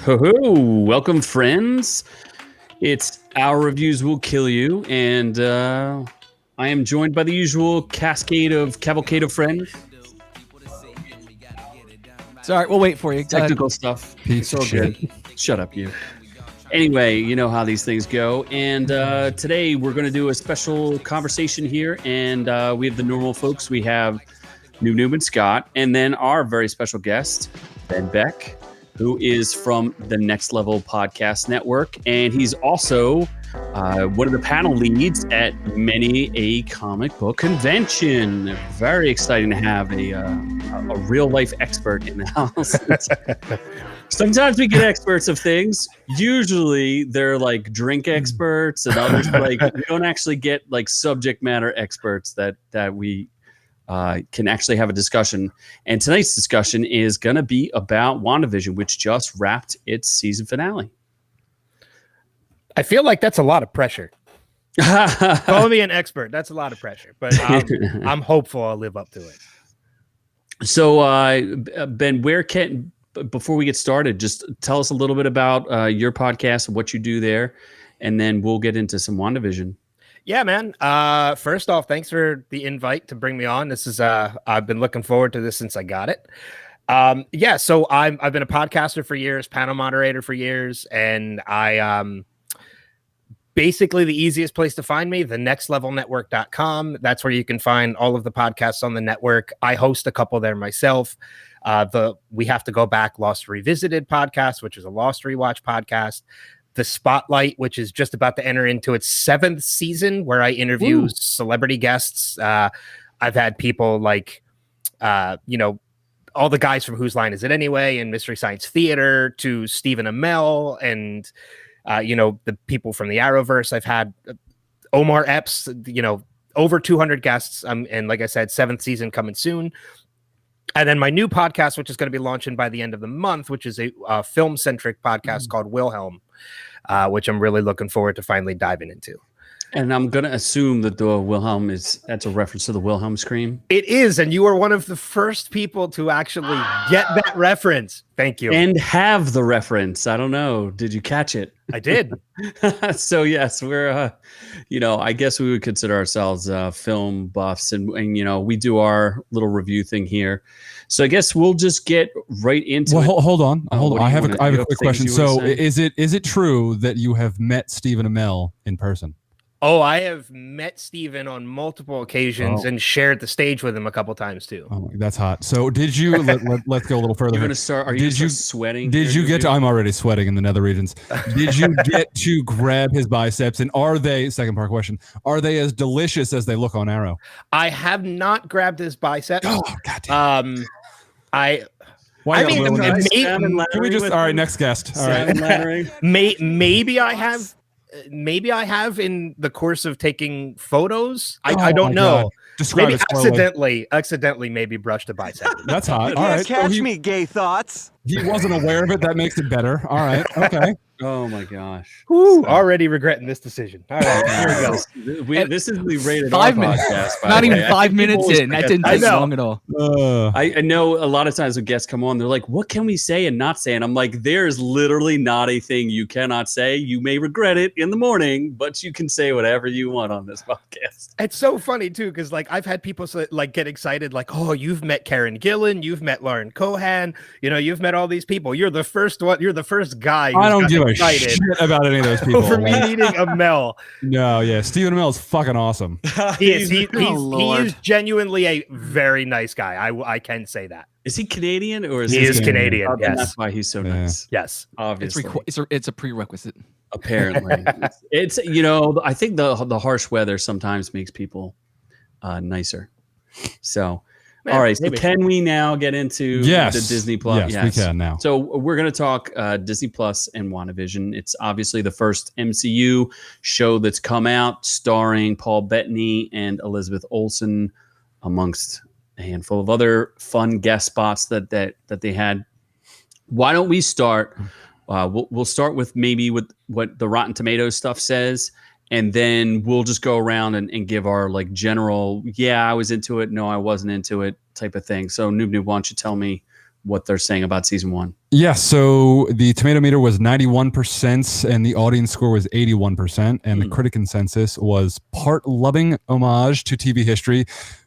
Ho-ho! Welcome, friends. It's Our Reviews Will Kill You, and I am joined by the usual cavalcade of friends. Sorry, we'll wait for you. Technical stuff. It's all good. Shut up, you. Anyway, you know how these things go. And today we're going to do a special conversation here, and we have the normal folks. We have Noob and Scott, and then our very special guest, Ben Beck, who is from the Next Level Podcast Network. And he's also one of the panel leads at many a comic book convention. Very exciting to have a real life expert in the house. Sometimes we get experts of things. Usually they're like drink experts, and others like we don't actually get like subject matter experts that we can actually have a discussion. And tonight's discussion is going to be about WandaVision, which just wrapped its season finale. I feel like that's a lot of pressure. Call me an expert. That's a lot of pressure, but I'm hopeful I'll live up to it. So, Ben, before we get started, just tell us a little bit about your podcast and what you do there, and then we'll get into some WandaVision. Yeah, man. First off, thanks for the invite to bring me on. This is I've been looking forward to this since I got it. So I've been a podcaster for years, panel moderator for years, and I basically the easiest place to find me, the nextlevelnetwork.com. That's where you can find all of the podcasts on the network. I host a couple there myself. We Have to Go Back Lost Revisited podcast, which is a Lost Rewatch podcast. The Spotlight, which is just about to enter into its 7th season, where I interview celebrity guests. I've had people like, all the guys from Whose Line Is It Anyway and Mystery Science Theater to Stephen Amell and, the people from the Arrowverse. I've had Omar Epps, over 200 guests. And like I said, 7th season coming soon. And then my new podcast, which is going to be launching by the end of the month, which is a film-centric podcast called Wilhelm, which I'm really looking forward to finally diving into. And I'm going to assume that the Wilhelm that's a reference to the Wilhelm scream. It is, and you are one of the first people to actually get that reference. Thank you. And have the reference. I don't know. Did you catch it? I did. So yes, we're, I guess we would consider ourselves film buffs, and we do our little review thing here. So I guess we'll just get right into it. Hold on. I have a quick question. So is it true that you have met Stephen Amell in person? Oh, I have met Stephen on multiple occasions and shared the stage with him a couple times too. Oh, that's hot. So did you, let's go a little further. You're going to start, are you sweating? Did you get to, I'm already sweating in the nether regions. Did you get to grab his biceps, and are they, second part question, are they as delicious as they look on Arrow? I have not grabbed his biceps. Oh, goddamn. Can we just, all right, next guest. All right. Maybe I have. Maybe I have in the course of taking photos. I don't know. Maybe accidentally maybe brushed a bicep. That's hot. All right. Catch me, gay thoughts. He wasn't aware of it. That makes it better. All right. Okay. Oh my gosh. Woo, already regretting this decision. All right, here we go. This is the rated 5 minutes. podcast. Not even 5 minutes in. That didn't take long at all. I know a lot of times when guests come on, they're like, what can we say and not say? And I'm like, there's literally not a thing you cannot say. You may regret it in the morning, but you can say whatever you want on this podcast. It's so funny too, because like I've had people get excited, like, oh, you've met Karen Gillan, you've met Lauren Cohan, you've met all these people. You're the first one. You're the first guy. I don't give a shit about any of those people. For me meeting Amell. No, yeah, Stephen Amell is fucking awesome. He is genuinely a very nice guy. I can say that. Is he Canadian or is he is Canadian? Oh, yes, that's why he's so nice. Yes, obviously, it's a prerequisite. Apparently, it's I think the harsh weather sometimes makes people nicer. So. All right, so can we now get into the Disney Plus? Yes, we can now. So we're going to talk Disney Plus and WandaVision. It's obviously the first MCU show that's come out, starring Paul Bettany and Elizabeth Olsen, amongst a handful of other fun guest spots that they had. Why don't we start? We'll start with maybe with what the Rotten Tomatoes stuff says. And then we'll just go around and give our like general, I was into it, no, I wasn't into it type of thing. So Noob, why don't you tell me what they're saying about season 1. Yeah, so the tomato meter was 91% and the audience score was 81%, and the critic consensus was part loving homage to TV history,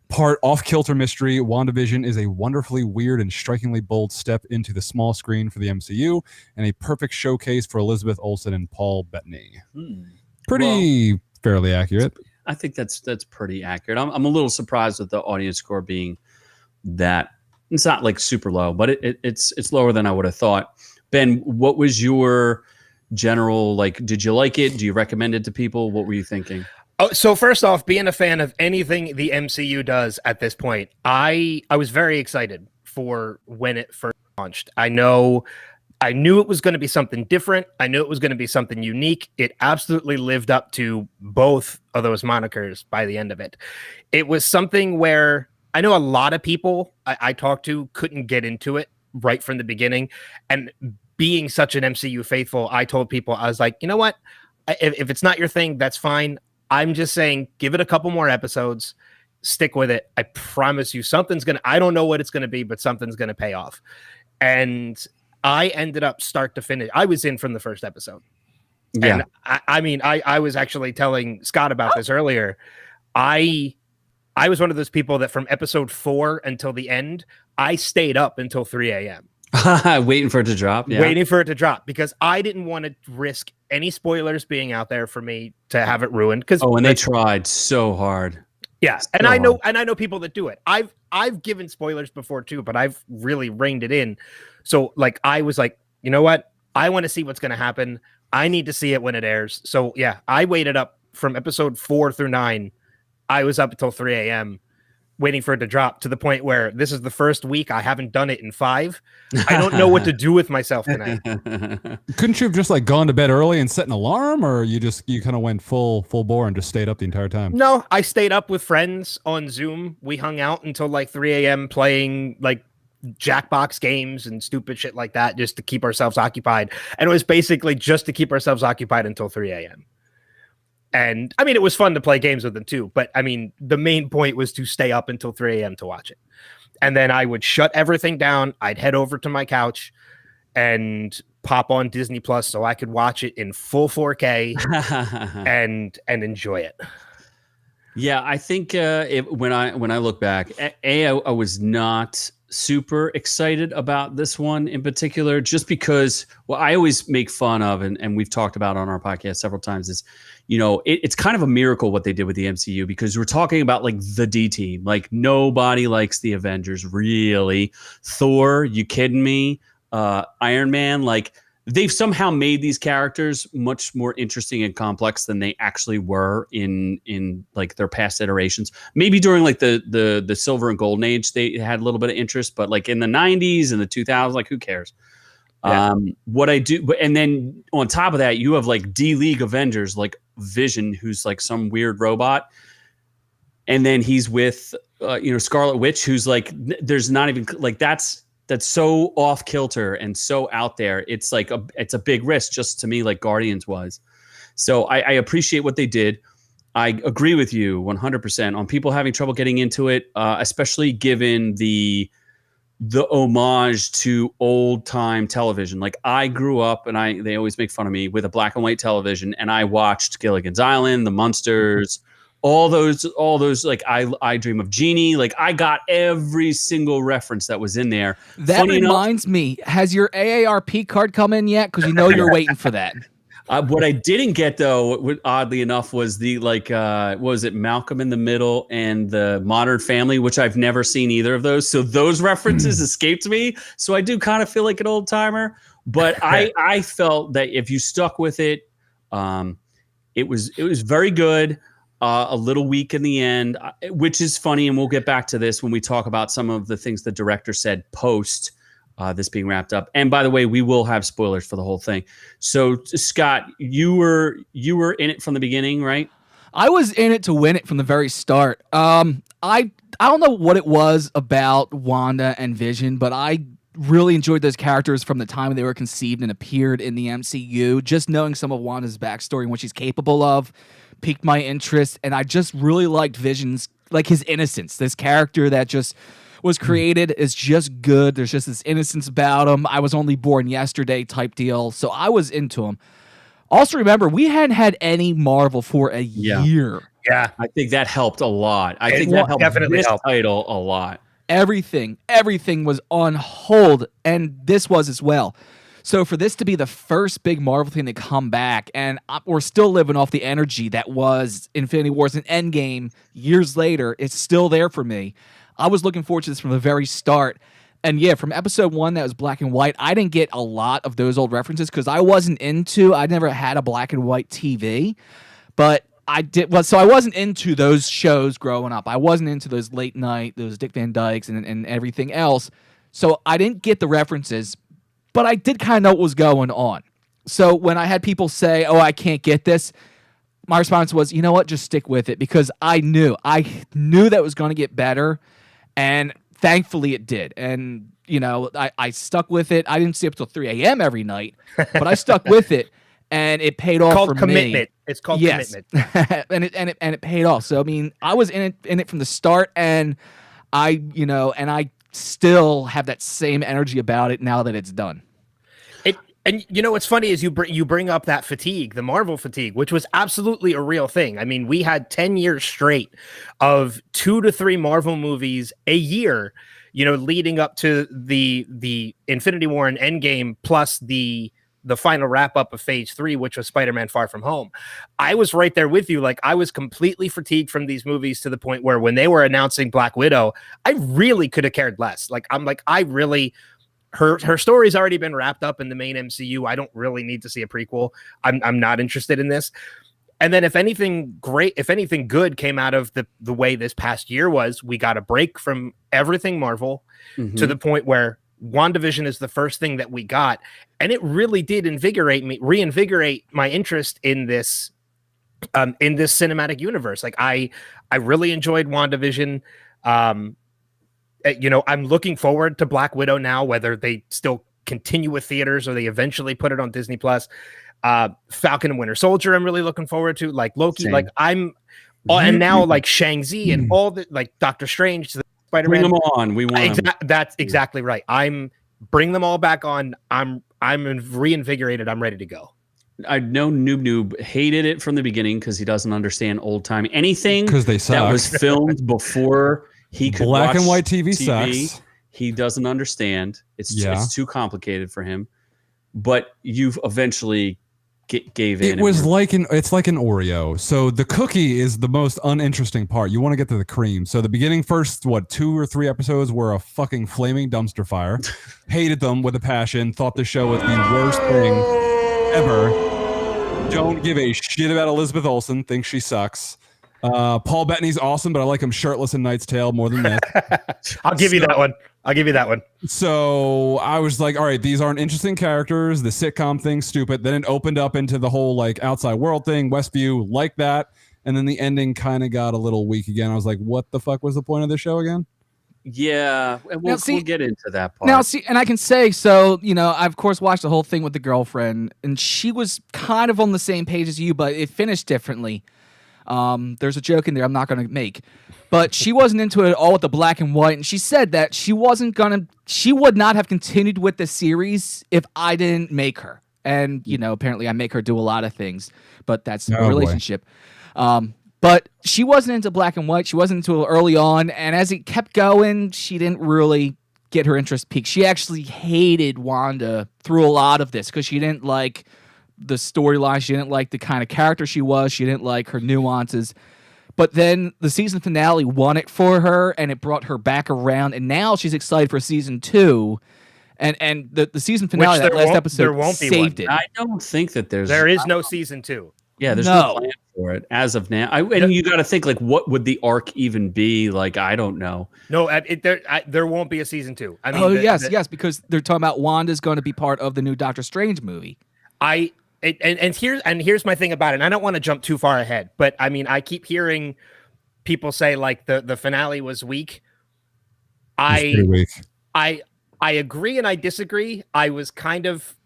part off-kilter mystery. WandaVision is a wonderfully weird and strikingly bold step into the small screen for the MCU, and a perfect showcase for Elizabeth Olsen and Paul Bettany. Pretty fairly accurate. I think that's pretty accurate. I'm a little surprised with the audience score being that. It's not like super low, but it's lower than I would have thought. Ben, what was your general, like, did you like it? Do you recommend it to people? What were you thinking? Oh, so first off, being a fan of anything the MCU does at this point, I was very excited for when it first launched. I knew it was going to be something different. I knew it was going to be something unique. It absolutely lived up to both of those monikers by the end of it. It was something where I know a lot of people I talked to couldn't get into it right from the beginning. And being such an MCU faithful, I told people, I was like, you know what? If it's not your thing, that's fine. I'm just saying, give it a couple more episodes, stick with it. I promise you I don't know what it's going to be, but something's going to pay off. And I ended up start to finish. I was in from the first episode. Yeah. And I was actually telling Scott about this earlier. I was one of those people that from episode 4 until the end, I stayed up until 3 a.m. Waiting for it to drop. Yeah. Waiting for it to drop because I didn't want to risk any spoilers being out there for me to have it ruined. And they tried so hard. Yeah, and I know people that do it. I've given spoilers before too, but I've really reined it in. So like I was like, you know what? I want to see what's going to happen. I need to see it when it airs. So yeah, I waited up from episode 4 through 9. I was up until 3 a.m. waiting for it to drop, to the point where this is the first week I haven't done it in 5. I don't know what to do with myself tonight. Couldn't you have just like gone to bed early and set an alarm, or you kind of went full bore and just stayed up the entire time? No, I stayed up with friends on Zoom. We hung out until like 3 a.m. playing like Jackbox games and stupid shit like that just to keep ourselves occupied. And it was basically just to keep ourselves occupied until 3 a.m. And I mean, it was fun to play games with them too. But I mean, the main point was to stay up until 3 a.m. to watch it. And then I would shut everything down. I'd head over to my couch and pop on Disney Plus so I could watch it in full 4K and enjoy it. Yeah, I think when I look back, I was not super excited about this one in particular, just because I always make fun of, and we've talked about on our podcast several times, is, it's kind of a miracle what they did with the MCU, because we're talking about like the D team. Like nobody likes the Avengers, really. Thor, you kidding me? Iron Man, like they've somehow made these characters much more interesting and complex than they actually were in like their past iterations. Maybe during like the silver and golden age, they had a little bit of interest, but like in the 90s and the 2000s, like who cares? Yeah. What I do, and then on top of that, you have like D-League Avengers, like Vision, who's like some weird robot, and then he's with Scarlet Witch, who's like, there's not even like that's so off kilter and so out there. It's like it's a big risk, just to me, like Guardians was. So I appreciate what they did. I agree with you 100% on people having trouble getting into it, especially given the homage to old time television. Like I grew up, and they always make fun of me, with a black and white television, and I watched Gilligan's Island, The Munsters, all those like I Dream of Jeannie. Like I got every single reference that was in there. That reminds me, has your AARP card come in yet? Because you're waiting for that. What I didn't get, though, oddly enough, was the what was it, Malcolm in the Middle and the Modern Family, which I've never seen either of those. So those references escaped me. So I do kind of feel like an old timer. But I felt that if you stuck with it, it was very good. A little weak in the end, which is funny, and we'll get back to this when we talk about some of the things the director said post this being wrapped up. And by the way, we will have spoilers for the whole thing. So Scott, you were in it from the beginning, right? I was in it to win it from the very start. I don't know what it was about Wanda and Vision, but I really enjoyed those characters from the time they were conceived and appeared in the MCU. Just knowing some of Wanda's backstory and what she's capable of piqued my interest, and I just really liked Vision's, like, his innocence. This character that just was created is just good. There's just this innocence about him. I was only born yesterday type deal. So I was into him. Also, remember, we hadn't had any Marvel for a year. Yeah. I think that helped a lot. I think that helped definitely this helped. title a lot. Everything was on hold, and this was as well. So for this to be the first big Marvel thing to come back, and we're still living off the energy that was Infinity Wars and Endgame years later, it's still there for me. I was looking forward to this from the very start. And yeah, from episode 1 that was black and white, I didn't get a lot of those old references because I never had a black and white TV, but so I wasn't into those shows growing up. I wasn't into those late night, those Dick Van Dykes and everything else. So I didn't get the references, but I did kind of know what was going on. So when I had people say, "Oh, I can't get this," my response was, "You know what? Just stick with it," because I knew that it was going to get better, and thankfully it did. And I stuck with it. I didn't stay up till 3 a.m. every night, but I stuck with it, and it paid off for commitment. me. It's called commitment. and it paid off. So I mean, I was in it from the start, and I still have that same energy about it now that it's done. And what's funny is you bring up that fatigue, the Marvel fatigue, which was absolutely a real thing. I mean, we had 10 years straight of 2 to 3 Marvel movies a year, leading up to the Infinity War and Endgame, plus the final wrap up of Phase 3, which was Spider-Man: Far From Home. I was right there with you. Like, I was completely fatigued from these movies to the point where when they were announcing Black Widow, I really could have cared less. Her story's already been wrapped up in the main MCU. I don't really need to see a prequel. I'm not interested in this. And then if anything good came out of the way this past year was, we got a break from everything Marvel to the point where WandaVision is the first thing that we got. And it really did reinvigorate my interest in this cinematic universe. Like I really enjoyed WandaVision. I'm looking forward to Black Widow now, whether they still continue with theaters or they eventually put it on Disney Plus. Falcon and Winter Soldier, I'm really looking forward to. Like Loki, Same. And now like Shang-Chi and all the like Doctor Strange, Spider-Man. Bring them on. We want them. That's exactly right. Bring them all back on. I'm reinvigorated. I'm ready to go. I know Noob hated it from the beginning because he doesn't understand old time anything because they suck. That was filmed before he could black watch and white TV sucks. He doesn't understand. It's too complicated for him. But you've eventually gave in. It's like an Oreo. So the cookie is the most uninteresting part. You want to get to the cream. So the beginning, first 2 or 3 episodes were a fucking flaming dumpster fire. Hated them with a passion. Thought the show was the worst thing ever. Don't give a shit about Elizabeth Olsen. Think she sucks. Paul Bettany's awesome, but I like him shirtless in Knight's Tale more than this. I'll give you that one. So I was like, all right, these aren't interesting characters. The sitcom thing's stupid. Then it opened up into the whole like outside world thing, Westview, like that. And then the ending kind of got a little weak again. I was like, what the fuck was the point of the show again? Yeah, and we'll get into that part. Now, and I can say, so, I, of course, watched the whole thing with the girlfriend, and she was kind of on the same page as you, but it finished differently. There's a joke in there I'm not going to make, but she wasn't into it at all with the black and white, and she said that she would not have continued with the series if I didn't make her. And, apparently I make her do a lot of things, but that's a relationship. But she wasn't into black and white. She wasn't into it early on. And as it kept going, she didn't really get her interest peaked. She actually hated Wanda through a lot of this because she didn't like the storyline. She didn't like the kind of character she was. She didn't like her nuances. But then the season finale won it for her, and it brought her back around. And now she's excited for season 2. And the season finale, that last episode, saved it. I don't think that there is no season 2. Yeah, there's no plan for it as of now. And you got to think, like, what would the arc even be? Like, I don't know. No, there won't be a season 2. I mean, yes, because they're talking about Wanda's going to be part of the new Doctor Strange movie. Here's my thing about it. And I don't want to jump too far ahead, but I mean, I keep hearing people say like the finale was weak. I agree and I disagree. I was kind of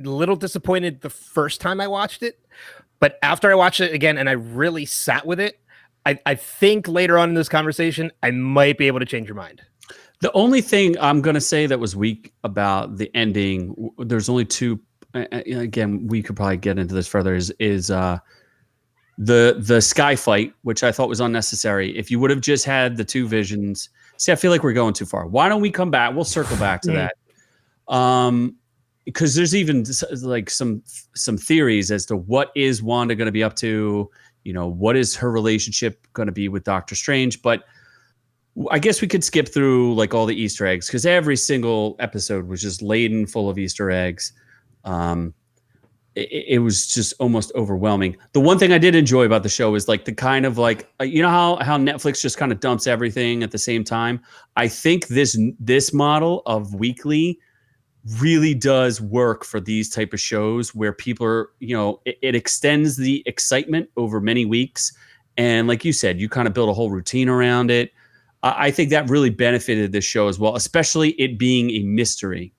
a little disappointed the first time I watched it. But after I watched it again and I really sat with it, I think later on in this conversation, I might be able to change your mind. The only thing I'm going to say that was weak about the ending, there's only two. Again, we could probably get into this further. Is the sky fight, which I thought was unnecessary. If you would have just had the two visions, see, I feel like we're going too far. Why don't we come back? We'll circle back to that. Because there's even like some theories as to what is Wanda going to be up to. You know, what is her relationship going to be with Doctor Strange? But I guess we could skip through like all the Easter eggs because every single episode was just laden full of Easter eggs. It was just almost overwhelming. The one thing I did enjoy about the show is like the kind of like, you know how Netflix just kind of dumps everything at the same time. I think this model of weekly really does work for these type of shows where people are, you know, it extends the excitement over many weeks. And like you said, you kind of build a whole routine around it. I think that really benefited this show as well, especially it being a mystery.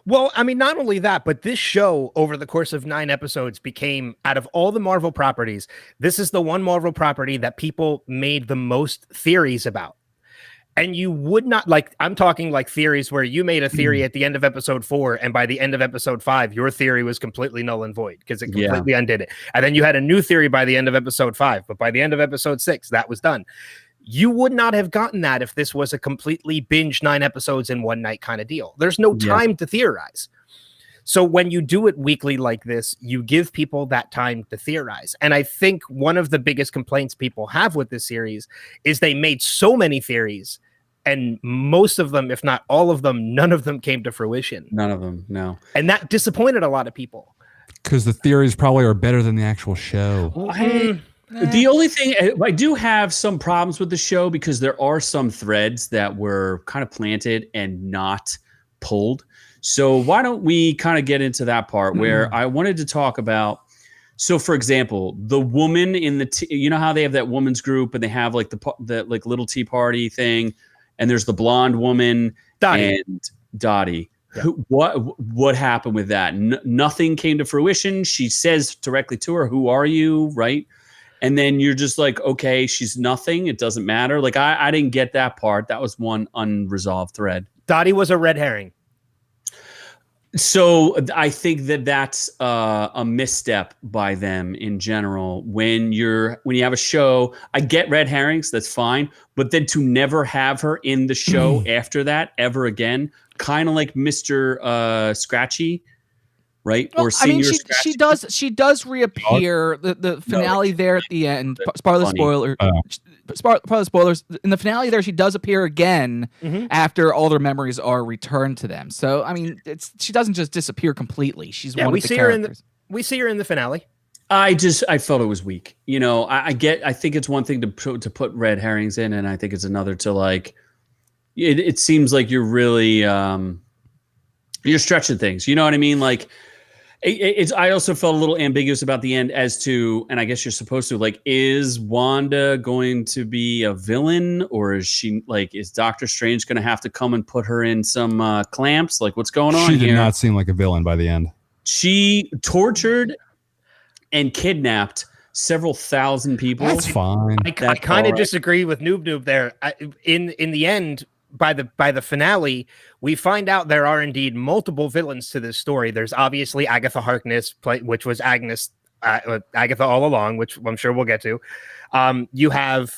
Well, I mean, not only that, but this show over the course of 9 episodes became, out of all the Marvel properties, this is the one Marvel property that people made the most theories about. And you would not, like, I'm talking like theories where you made a theory at the end of episode 4, and by the end of episode 5, your theory was completely null and void because it completely undid it. And then you had a new theory by the end of episode 5, but by the end of episode 6, that was done. You would not have gotten that if this was a completely binge 9 episodes in one night kind of deal. There's no time to theorize. So when you do it weekly like this, you give people that time to theorize. And I think one of the biggest complaints people have with this series is they made so many theories, and most of them, if not all of them, none of them came to fruition. None of them, no. And that disappointed a lot of people. Because the theories probably are better than the actual show. The only thing I do have some problems with the show because there are some threads that were kind of planted and not pulled. So why don't we kind of get into that part where I wanted to talk about. So, for example, the woman in the you know how they have that woman's group and they have like the like little tea party thing, and there's the blonde woman and Dottie. Yeah. What happened with that? Nothing came to fruition. She says directly to her, "Who are you?" Right. And then you're just like, okay, she's nothing. It doesn't matter. Like, I didn't get that part. That was one unresolved thread. Dottie was a red herring. So I think that's a misstep by them in general. When you have a show, I get red herrings. That's fine. But then to never have her in the show after that ever again, kind of like Mr. Scratchy. Right? Well, or I mean, she does reappear. The finale there at the end. Spoilers. In the finale there, she does appear again after all their memories are returned to them. So I mean, she doesn't just disappear completely. She's one of the characters. We see her in the finale. I felt it was weak. You know, I think it's one thing to put red herrings in, and I think it's another to like. It seems like you're really you're stretching things. You know what I mean? Like. I also felt a little ambiguous about the end as to, and I guess you're supposed to, like, is Wanda going to be a villain, or is she like, is Doctor Strange going to have to come and put her in some clamps? Like, what's going on here? She did not seem like a villain by the end. She tortured and kidnapped several thousand people. That's fine. I kind of disagree with Noob there. In the end, by the finale, we find out there are indeed multiple villains to this story. There's obviously Agatha Harkness, which was Agatha all along, which I'm sure we'll get to. You have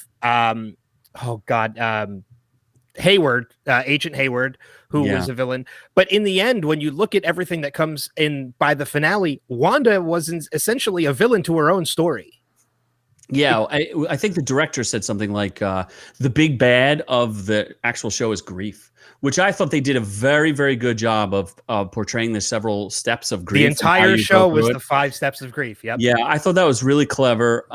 Hayward, Agent Hayward, who was a villain. But in the end, when you look at everything that comes in by the finale, Wanda was essentially a villain to her own story. Yeah, I think the director said something like the big bad of the actual show is grief, which I thought they did a very, very good job of portraying the several steps of grief. The entire show was the 5 steps of grief. Yep. Yeah, I thought that was really clever.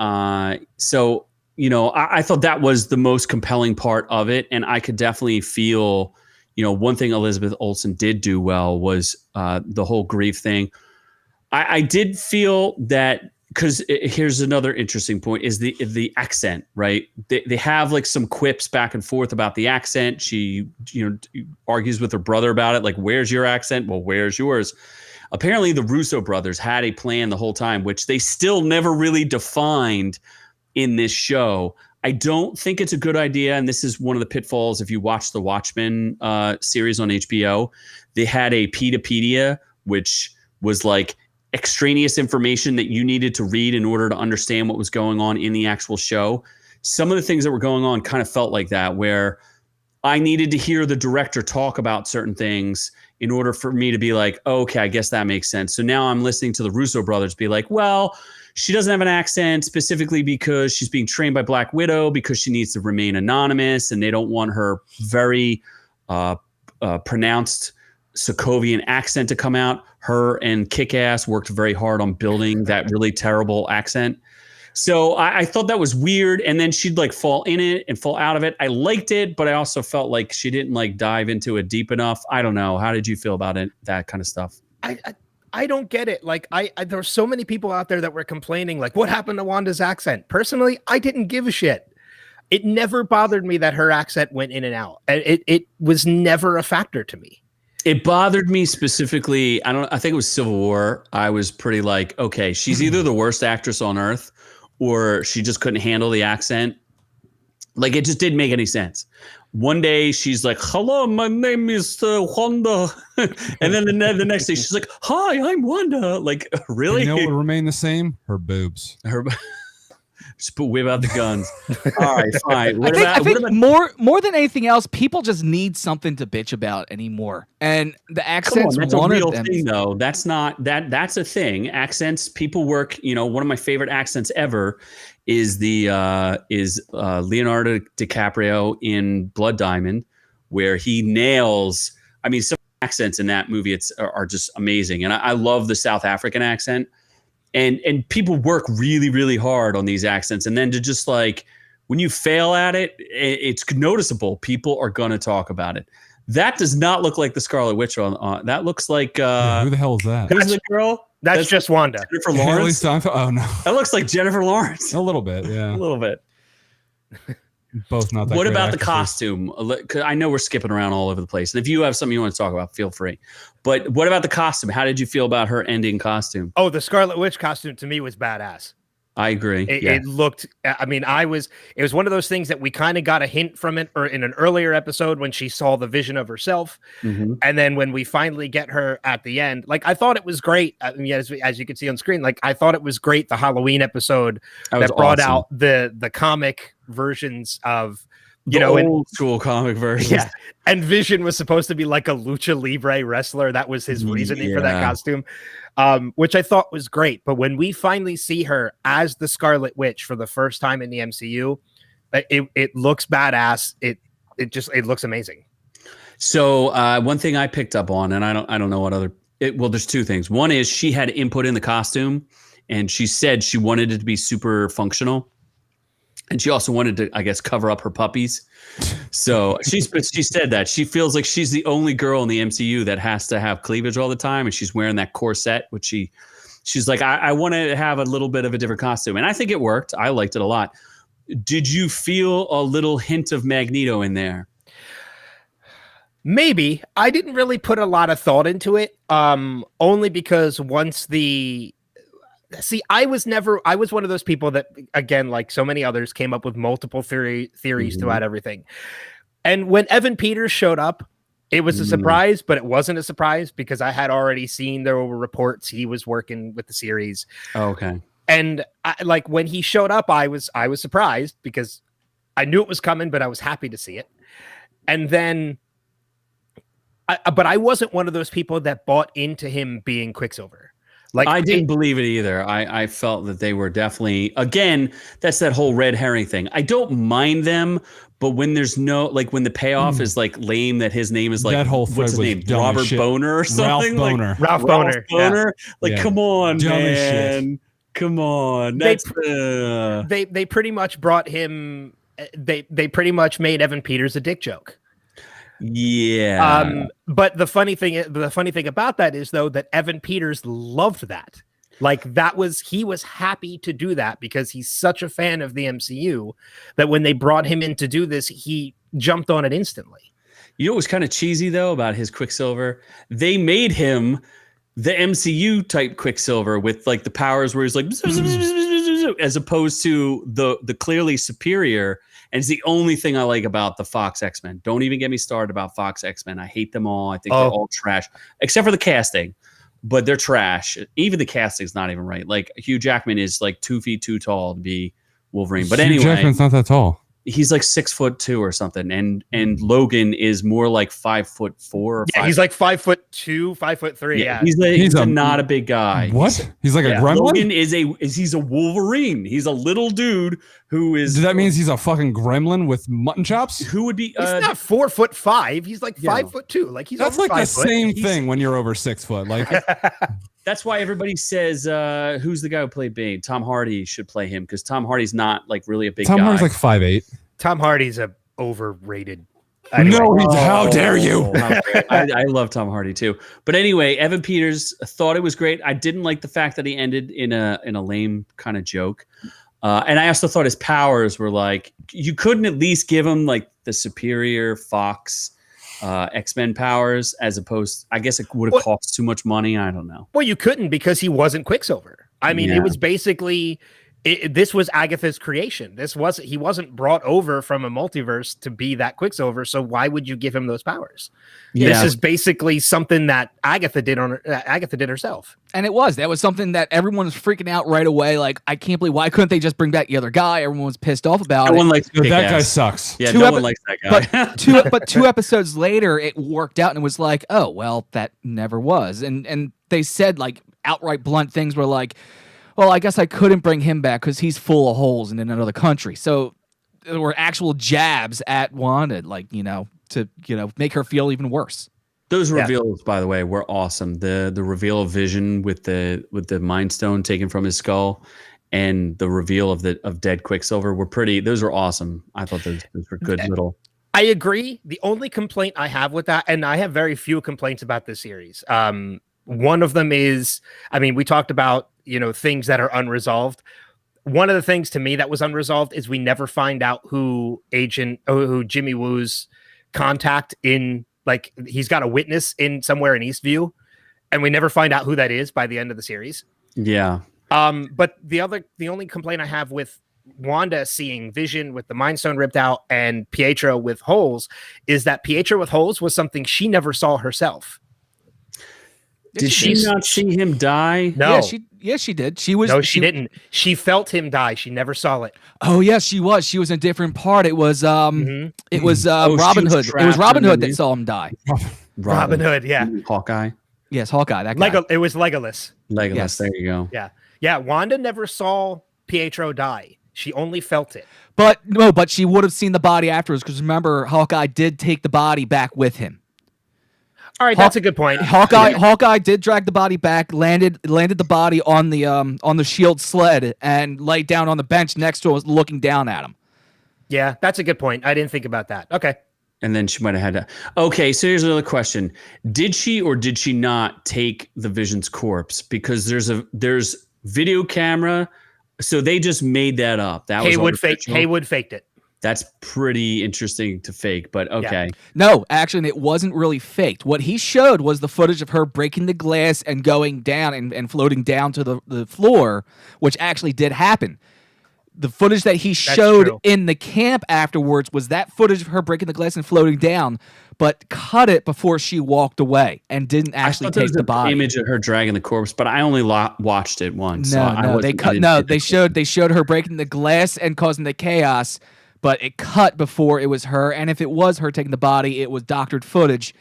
So, you know, I thought that was the most compelling part of it. And I could definitely feel, you know, one thing Elizabeth Olsen did do well was the whole grief thing. I did feel that. Because here's another interesting point is the accent, right? They have like some quips back and forth about the accent. She, you know, argues with her brother about it. Like, where's your accent? Well, where's yours? Apparently the Russo brothers had a plan the whole time, which they still never really defined in this show. I don't think it's a good idea. And this is one of the pitfalls. If you watch the Watchmen series on HBO, they had a Pedopedia, which was like extraneous information that you needed to read in order to understand what was going on in the actual show. Some of the things that were going on kind of felt like that, where I needed to hear the director talk about certain things in order for me to be like, oh, okay, I guess that makes sense. So now I'm listening to the Russo brothers be like, well, she doesn't have an accent specifically because she's being trained by Black Widow because she needs to remain anonymous, and they don't want her very pronounced Sokovian accent to come out. Her and Kick-Ass worked very hard on building that really terrible accent. So I thought that was weird. And then she'd like fall in it and fall out of it. I liked it, but I also felt like she didn't like dive into it deep enough. I don't know. How did you feel about it? That kind of stuff. I don't get it. Like there were so many people out there that were complaining, like, what happened to Wanda's accent? Personally, I didn't give a shit. It never bothered me that her accent went in and out. It was never a factor to me. It bothered me specifically. I think it was Civil War. I was pretty like, okay, she's either the worst actress on earth or she just couldn't handle the accent. Like, it just didn't make any sense. One day she's like, hello, my name is Wanda. And then the next day she's like, hi, I'm Wanda. Like, really? You know what would remain the same? Her boobs. Just whip out the guns. All right, fine. I think more than anything else, people just need something to bitch about anymore. And the accents, that's one a real of them. thing, though. That's not that. That's a thing. Accents. People work. You know, one of my favorite accents ever is Leonardo DiCaprio in Blood Diamond, where he nails. I mean, some accents in that movie are just amazing, and I love the South African accent. And people work really, really hard on these accents. And then to just like, when you fail at it, it's noticeable. People are going to talk about it. That does not look like the Scarlet Witch on that looks like who the hell is that? Who's the girl? That's just Wanda. Jennifer Lawrence. Oh no. That looks like Jennifer Lawrence. A little bit, yeah. A little bit. Both not that What great about actresses. the costume? 'Cause I know we're skipping around all over the place. And if you have something you want to talk about, feel free. But what about the costume? How did you feel about her ending costume? Oh, the Scarlet Witch costume to me was badass. I agree. It looked, I mean, it was one of those things that we kind of got a hint from it or in an earlier episode when she saw the vision of herself. Mm-hmm. And then when we finally get her at the end, like, I thought it was great. I mean, as you can see on screen, like, I thought it was great. The Halloween episode that brought awesome. out the comic versions of, old school comic version. Yeah. And Vision was supposed to be like a lucha libre wrestler. That was his reasoning for that costume, which I thought was great. But when we finally see her as the Scarlet Witch for the first time in the MCU, it looks badass. It looks amazing. So one thing I picked up on, and I don't know what other. Well, there's two things. One is she had input in the costume, and she said she wanted it to be super functional. And she also wanted to, I guess, cover up her puppies. So she said that she feels like she's the only girl in the MCU that has to have cleavage all the time. And she's wearing that corset, which she's like, I want to have a little bit of a different costume. And I think it worked. I liked it a lot. Did you feel a little hint of Magneto in there? Maybe. I didn't really put a lot of thought into it. Only because I was one of those people that, again, like so many others, came up with multiple theories throughout everything. And when Evan Peters showed up, it was a surprise, but it wasn't a surprise because I had already seen there were reports he was working with the series. Oh, okay. And when he showed up, I was surprised because I knew it was coming, but I was happy to see it. And then, but I wasn't one of those people that bought into him being Quicksilver. Like, I didn't believe it either. I felt that they were definitely, again, that's that whole red herring thing. I don't mind them, but when there's when the payoff is like lame, that his name is like, that whole what's his name? Robert Boner or something? Ralph Boner. Yeah. Yeah. Come on, dumb man. Come on. That's they pretty much brought him. They pretty much made Evan Peters a dick joke. Yeah. But the funny thing about that is, though, that Evan Peters loved that. Like, he was happy to do that because he's such a fan of the MCU that when they brought him in to do this, he jumped on it instantly. You know what was kind of cheesy, though, about his Quicksilver? They made him the MCU type Quicksilver with like the powers where he's like, as opposed to the clearly superior. And it's the only thing I like about the Fox X-Men. Don't even get me started about Fox X-Men. I hate them all. I think they're all trash, except for the casting. But they're trash. Even the casting's not even right. Like Hugh Jackman is like 2 feet too tall to be Wolverine. But Hugh Jackman's not that tall. He's like 6'2" or something, and Logan is more like 5'4" or he's like 5'2", 5'3". Yeah, he's not a big guy. What? He's like a gremlin. Logan he's a Wolverine. He's a little dude who is. Does that mean he's a fucking gremlin with mutton chops? Who would be? He's not 4'5". He's like 5'2". Like he's that's over like the 5 foot. same thing when you're over 6 foot. Like that's why everybody says who's the guy who played Bane? Tom Hardy should play him because Tom Hardy's not like really a big guy. Tom Hardy's like 5'8". Tom Hardy's a overrated. No, how dare you? I love Tom Hardy too. But anyway, Evan Peters thought it was great. I didn't like the fact that he ended in a lame kind of joke. And I also thought his powers were like, you couldn't at least give him like the superior Fox X-Men powers as opposed, I guess it would have cost too much money. I don't know. Well, you couldn't because he wasn't Quicksilver. I mean, it was basically... this was Agatha's creation. He wasn't brought over from a multiverse to be that Quicksilver. So why would you give him those powers? Yeah. This is basically something that Agatha did herself. And that was something that everyone was freaking out right away. Like, I can't believe, why couldn't they just bring back the other guy? Everyone was pissed off about it. One likes that guy sucks. Yeah, no one likes that guy. But two episodes later, it worked out and it was like, oh, well, that never was. And they said like outright blunt things were like, well, I guess I couldn't bring him back because he's full of holes and in another country. So there were actual jabs at Wanda, like, to make her feel even worse. Those reveals, by the way, were awesome. The reveal of Vision with the Mind Stone taken from his skull, and the reveal of dead Quicksilver were pretty. Those were awesome. I thought those were good little. I agree. The only complaint I have with that, and I have very few complaints about this series. One of them is, I mean, we talked about things that are unresolved. One of the things to me that was unresolved is we never find out who Jimmy Woo's contact in, like, he's got a witness in somewhere in Eastview, and we never find out who that is by the end of the series. Yeah. But the only complaint I have with Wanda seeing Vision with the Mind Stone ripped out and Pietro with holes is that Pietro with holes was something she never saw herself. Did she not see him die? No. She did. She didn't. She felt him die. She never saw it. Oh, yes, she was. She was in a different part. It was Robin Hood. It was Robin Hood that saw him die. Robin Hood, yeah. Hawkeye. Yes, Hawkeye. That guy. It was Legolas. Yes. There you go. Yeah. Yeah. Wanda never saw Pietro die. She only felt it. But she would have seen the body afterwards because remember, Hawkeye did take the body back with him. All right, that's a good point. Hawkeye did drag the body back, landed the body on the shield sled, and laid down on the bench next to him, looking down at him. Yeah, that's a good point. I didn't think about that. Okay. And then she might have had to. Okay, so here's another question: did she or did she not take the Vision's corpse? Because there's video camera, so they just made that up. That Haywood faked it. That's pretty interesting to fake, but okay. Yeah. No, actually, it wasn't really faked. What he showed was the footage of her breaking the glass and going down and floating down to the floor, which actually did happen. The footage that he showed in the camp afterwards was that footage of her breaking the glass and floating down, but cut it before she walked away and didn't actually take the body. Image of her dragging the corpse, but I only watched it once. They showed her breaking the glass and causing the chaos. But it cut before it was her. And if it was her taking the body, it was doctored footage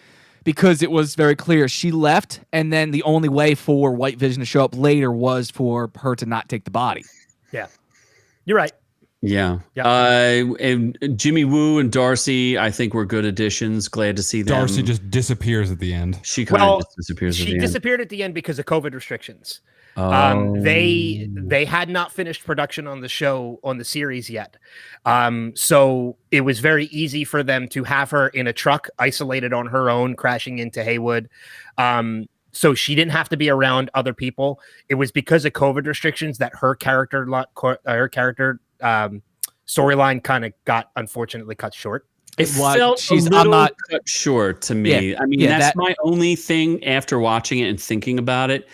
because it was very clear she left. And then the only way for White Vision to show up later was for her to not take the body. Yeah. You're right. Yeah. And Jimmy Woo and Darcy, I think, were good additions. Glad to see them. Darcy just disappears at the end. She kind of just disappears at the end. She disappeared at the end because of COVID restrictions. They had not finished production on the series yet. So it was very easy for them to have her in a truck isolated on her own, crashing into Haywood. So she didn't have to be around other people. It was because of COVID restrictions that her character storyline kind of got unfortunately cut short. It felt a little cut short to me. Yeah, I mean, that's my only thing after watching it and thinking about it.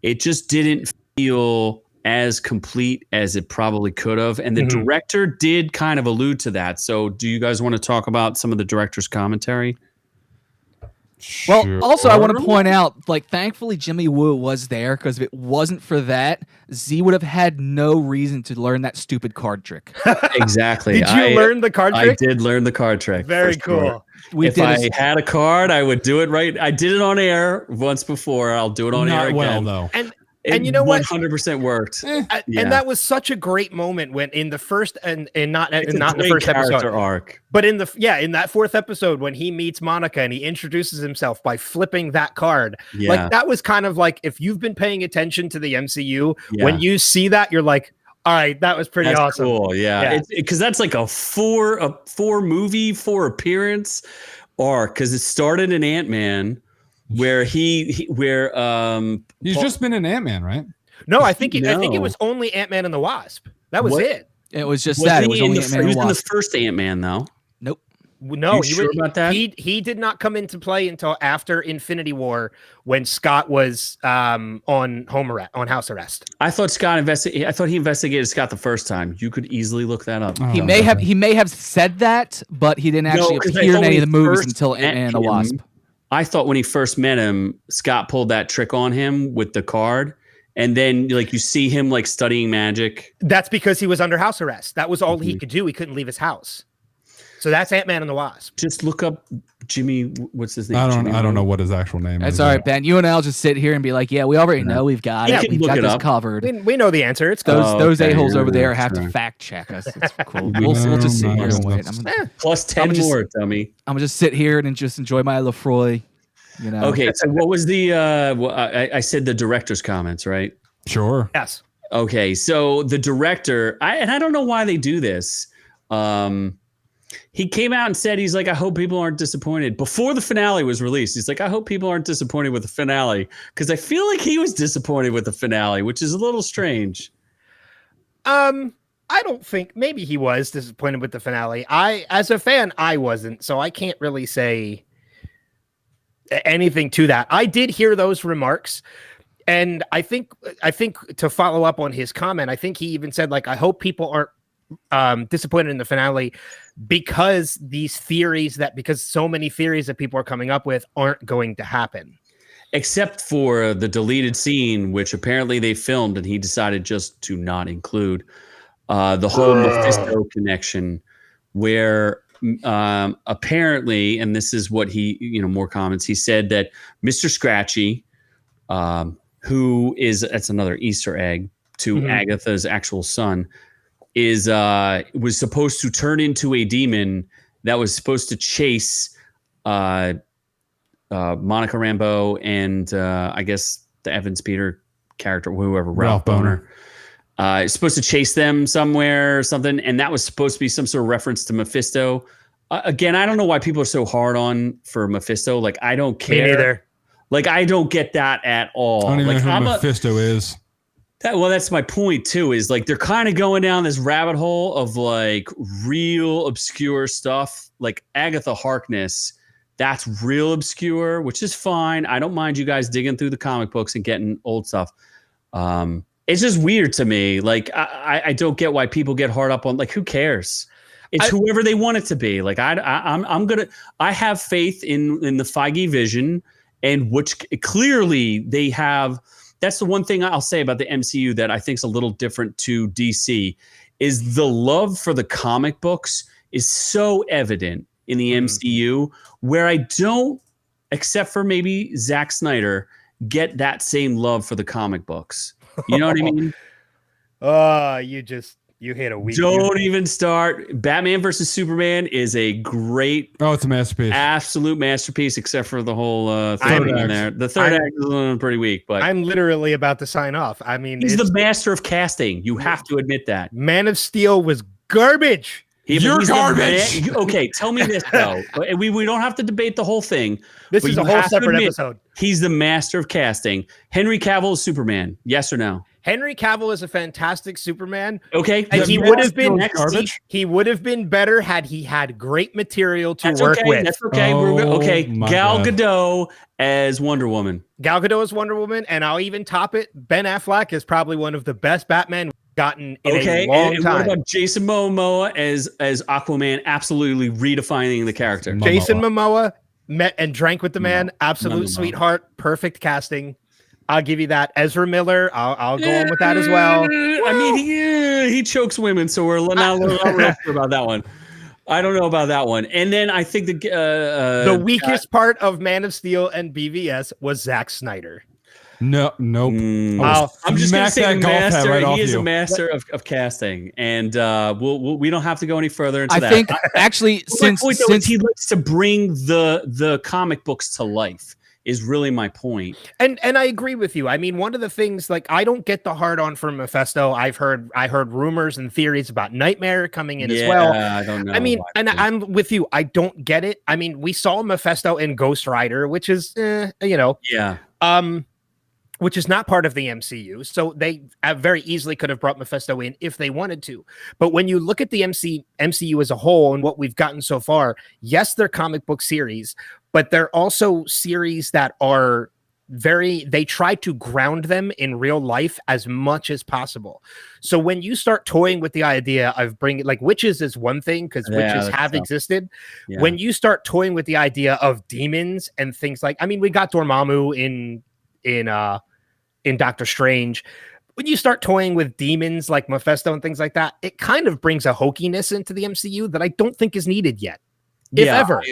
It just didn't feel as complete as it probably could have. And the director did kind of allude to that. So do you guys want to talk about some of the director's commentary? Well, also, I want to point out, like, thankfully Jimmy Woo was there, because if it wasn't for that, Z would have had no reason to learn that stupid card trick. Exactly. Did you learn the card trick? I did learn the card trick. Very cool. Sure. If I had a card, I would do it right. I did it on air once before. I'll do it on air again. Though. And you know what? 100% worked. And that was such a great moment when in the first and not in the first episode arc, but in that fourth episode when he meets Monica and he introduces himself by flipping that card. Yeah. Like that was kind of like, if you've been paying attention to the MCU, when you see that, you're like, all right, that was pretty awesome. Cool. Yeah. Because that's like a four movie, 4 appearance arc, because it started in Ant-Man. Where he's just been an Ant-Man, right? No, I think it was only Ant-Man and the Wasp. That was it. It was just that. It was only Ant-Man and the Wasp. He was in the first Ant-Man, though. Nope. No, sure about that? He did not come into play until after Infinity War, when Scott was on house arrest. I thought he investigated Scott the first time. You could easily look that up. He may have said that, but he didn't actually appear in any of the movies until Ant-Man and the Wasp. I thought when he first met him, Scott pulled that trick on him with the card, and then like you see him like studying magic. That's because he was under house arrest. That was all he could do. He couldn't leave his house. So that's Ant-Man and the Wasp. Just look up Jimmy. What's his name? I don't know what his actual name is. That's all right, Ben. You and I'll just sit here and be like, yeah, we already know. We've got it. We've got this covered. We know the answer. It's those a-holes over there have to fact check us. It's cool. We'll just sit here and wait. Plus 10 more, dummy. I'm gonna just sit here and just enjoy my Lefroy. You know. Okay, so what was the I said the director's comments, right? Sure. Yes. Okay, so the director, I don't know why they do this. He came out and said, he's like, I hope people aren't disappointed. Before the finale was released, he's like, I hope people aren't disappointed with the finale, because I feel like he was disappointed with the finale, which is a little strange. I don't think, maybe he was disappointed with the finale. As a fan, I wasn't, so I can't really say anything to that. I did hear those remarks, and I think to follow up on his comment, I think he even said, like, I hope people aren't disappointed in the finale because because so many theories that people are coming up with aren't going to happen, except for the deleted scene, which apparently they filmed and he decided just to not include, the whole Mephisto connection, where apparently, and this is what he, more comments, he said that Mr. Scratchy, that's another Easter egg to Agatha's actual son, was supposed to turn into a demon that was supposed to chase Monica Rambeau and I guess the Evans Peter character, whoever, Ralph Bohner. It's supposed to chase them somewhere or something, and that was supposed to be some sort of reference to Mephisto. Again, I don't know why people are so hard on for Mephisto. Like, I don't care. Me neither. Like, I don't get that at all. I don't even like, know who Mephisto is. That's my point too, is like they're kind of going down this rabbit hole of like real obscure stuff. Like Agatha Harkness, that's real obscure, which is fine. I don't mind you guys digging through the comic books and getting old stuff. It's just weird to me. Like I don't get why people get hard up on, like, who cares? It's whoever they want it to be. Like I have faith in the Feige vision, and which clearly they have. That's the one thing I'll say about the MCU that I think is a little different to DC, is the love for the comic books is so evident in the MCU, where I don't, except for maybe Zack Snyder, get that same love for the comic books. You know what I mean? You hit a weak. Don't even start. Batman versus Superman is a great. Oh, it's a masterpiece. Absolute masterpiece, except for the whole third in there. The third act is pretty weak, but I'm literally about to sign off. I mean, he's the master of casting. You have to admit that. Man of Steel was garbage. You're garbage. Okay, tell me this though. We don't have to debate the whole thing. This is a whole separate episode. He's the master of casting. Henry Cavill is Superman. Yes or no? Henry Cavill is a fantastic Superman. Okay, And he would have been garbage. he would have been better had he had great material to work okay, with. That's okay. Okay, Gal Gadot as Wonder Woman. Gal Gadot as Wonder Woman, and I'll even top it. Ben Affleck is probably one of the best Batman we've gotten in a long time. What about Jason Momoa as Aquaman? Absolutely redefining the character. Jason Momoa met and drank with the man. Absolute sweetheart. Perfect casting. I'll give you that. Ezra Miller, I'll go on with that as well. I mean, he chokes women, so we're not real sure about that one. I don't know about that one. And then I think the weakest part of Man of Steel and BVS was Zack Snyder. Nope. I'm just going to say the master. Right he is a master of casting, and we don't have to go any further into that. I think actually, since he likes to bring the comic books to life. Is really my point. And I agree with you. I mean, one of the things, like, I don't get the hard on for Mephisto. I heard rumors and theories about Nightmare coming in as well. I don't know. I mean, and I'm with you. I don't get it. I mean, we saw Mephisto in Ghost Rider, which is, which is not part of the MCU. So they very easily could have brought Mephisto in if they wanted to. But when you look at the MCU as a whole and what we've gotten so far, yes, they're comic book series, but they're also series that are they try to ground them in real life as much as possible. So when you start toying with the idea of bringing, like, witches is one thing because witches have existed. Yeah. When you start toying with the idea of demons and things like, I mean, we got Dormammu in Doctor Strange. When you start toying with demons like Mephisto and things like that, it kind of brings a hokiness into the MCU that I don't think is needed yet. If ever.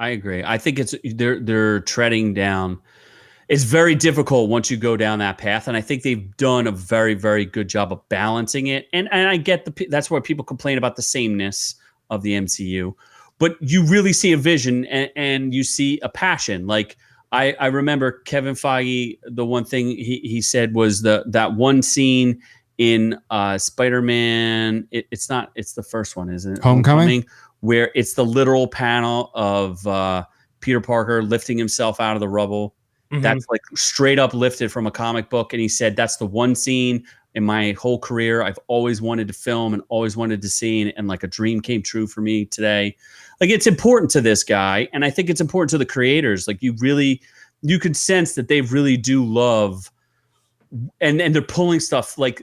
I agree. I think they're treading down. It's very difficult once you go down that path, and I think they've done a very, very good job of balancing it. And I get that's why people complain about the sameness of the MCU, but you really see a vision and you see a passion. Like I remember Kevin Feige. The one thing he said was that one scene in Spider-Man. It's the first one, isn't it? Homecoming. Where it's the literal panel of Peter Parker lifting himself out of the rubble. Mm-hmm. That's like straight up lifted from a comic book. And he said, that's the one scene in my whole career I've always wanted to film and always wanted to see. And like a dream came true for me today. Like, it's important to this guy. And I think it's important to the creators. Like, you could sense that they really do love and they're pulling stuff like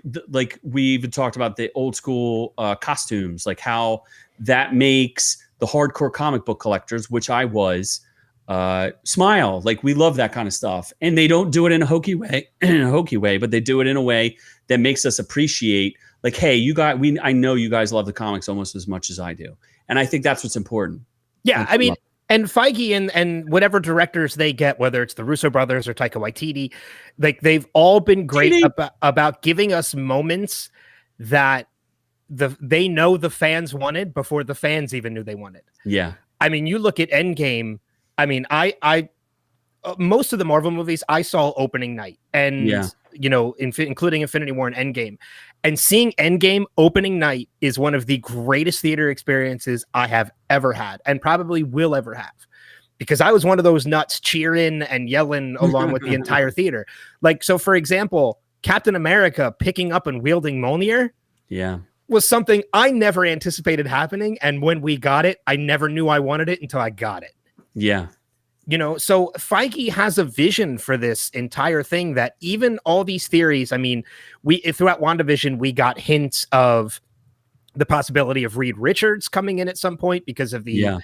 we even talked about the old school costumes, like how that makes the hardcore comic book collectors, which I was, smile. Like, we love that kind of stuff, and they don't do it in a hokey way, but they do it in a way that makes us appreciate, like, hey, I know you guys love the comics almost as much as I do, and I think that's what's important. Yeah, I mean. And Feige and whatever directors they get, whether it's the Russo brothers or Taika Waititi, like, they've all been great about giving us moments that they know the fans wanted before the fans even knew they wanted. Yeah. I mean, you look at Endgame. I mean, I most of the Marvel movies I saw opening night, and including Infinity War and Endgame. And seeing Endgame opening night is one of the greatest theater experiences I have ever had and probably will ever have, because I was one of those nuts cheering and yelling along with the entire theater. Like, so for example, Captain America picking up and wielding Mjolnir was something I never anticipated happening. And when we got it, I never knew I wanted it until I got it. Yeah. So Feige has a vision for this entire thing that even all these theories, I mean, throughout WandaVision, we got hints of the possibility of Reed Richards coming in at some point because of the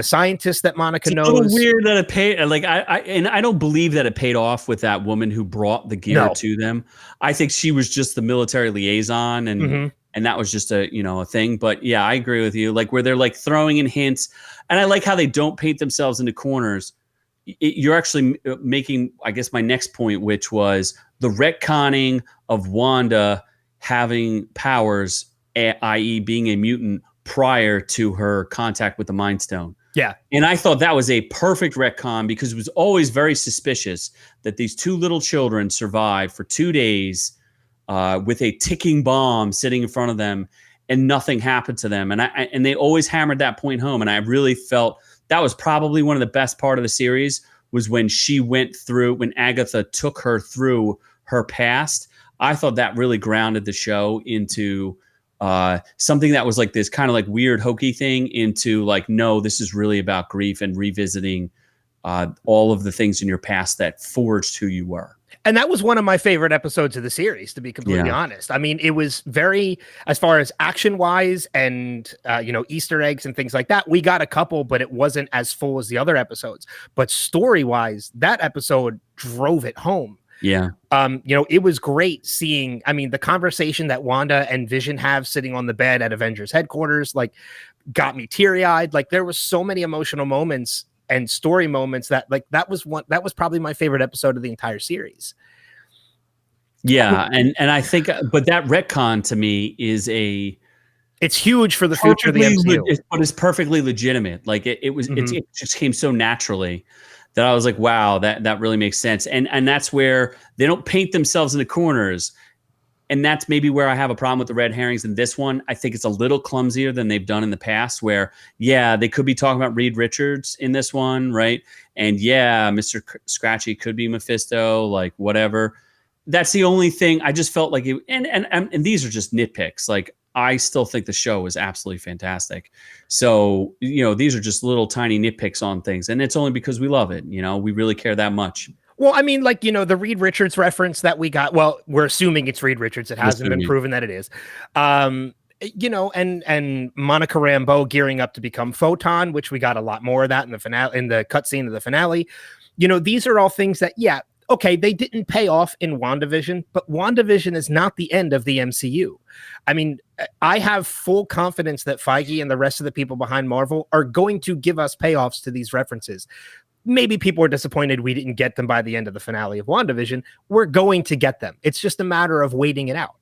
scientist that Monica knows. It's a little weird that it paid. Like, I don't believe that it paid off with that woman who brought the gear to them. I think she was just the military liaison, and that was just a thing. But yeah, I agree with you. Like, where they're like throwing in hints, and I like how they don't paint themselves into corners. You're actually making, I guess, my next point, which was the retconning of Wanda having powers, i.e. being a mutant prior to her contact with the Mind Stone. Yeah. And I thought that was a perfect retcon, because it was always very suspicious that these two little children survived for 2 days with a ticking bomb sitting in front of them, and nothing happened to them. And they always hammered that point home. And I really felt that was probably one of the best part of the series, was when she went through, when Agatha took her through her past. I thought that really grounded the show into something that was like this kind of like weird hokey thing into like, no, this is really about grief and revisiting all of the things in your past that forged who you were. And that was one of my favorite episodes of the series, to be completely honest. I mean, it was very, as far as action wise and, Easter eggs and things like that, we got a couple, but it wasn't as full as the other episodes. But story wise, that episode drove it home. Yeah. It was great seeing, the conversation that Wanda and Vision have sitting on the bed at Avengers headquarters, like, got me teary eyed. Like, there was so many emotional moments and story moments that that was probably my favorite episode of the entire series. Yeah. And I think, but that retcon to me is it's huge for the future of the MCU. But it's perfectly legitimate. Like it just came so naturally that I was like, wow, that really makes sense. And that's where they don't paint themselves into corners. And that's maybe where I have a problem with the red herrings in this one. I think it's a little clumsier than they've done in the past where, they could be talking about Reed Richards in this one, right? And Mr. Scratchy could be Mephisto, like whatever. That's the only thing. I just felt like it, and these are just nitpicks. Like, I still think the show is absolutely fantastic. So, these are just little tiny nitpicks on things. And it's only because we love it. We really care that much. Well, the Reed Richards reference that we got, well, we're assuming it's Reed Richards. It hasn't been proven that it is. And Monica Rambeau gearing up to become Photon, which we got a lot more of that in the finale, in the cutscene of the finale. These are all things that, okay, they didn't pay off in WandaVision, but WandaVision is not the end of the MCU. I have full confidence that Feige and the rest of the people behind Marvel are going to give us payoffs to these references. Maybe people are disappointed we didn't get them by the end of the finale of WandaVision. We're going to get them. It's just a matter of waiting it out.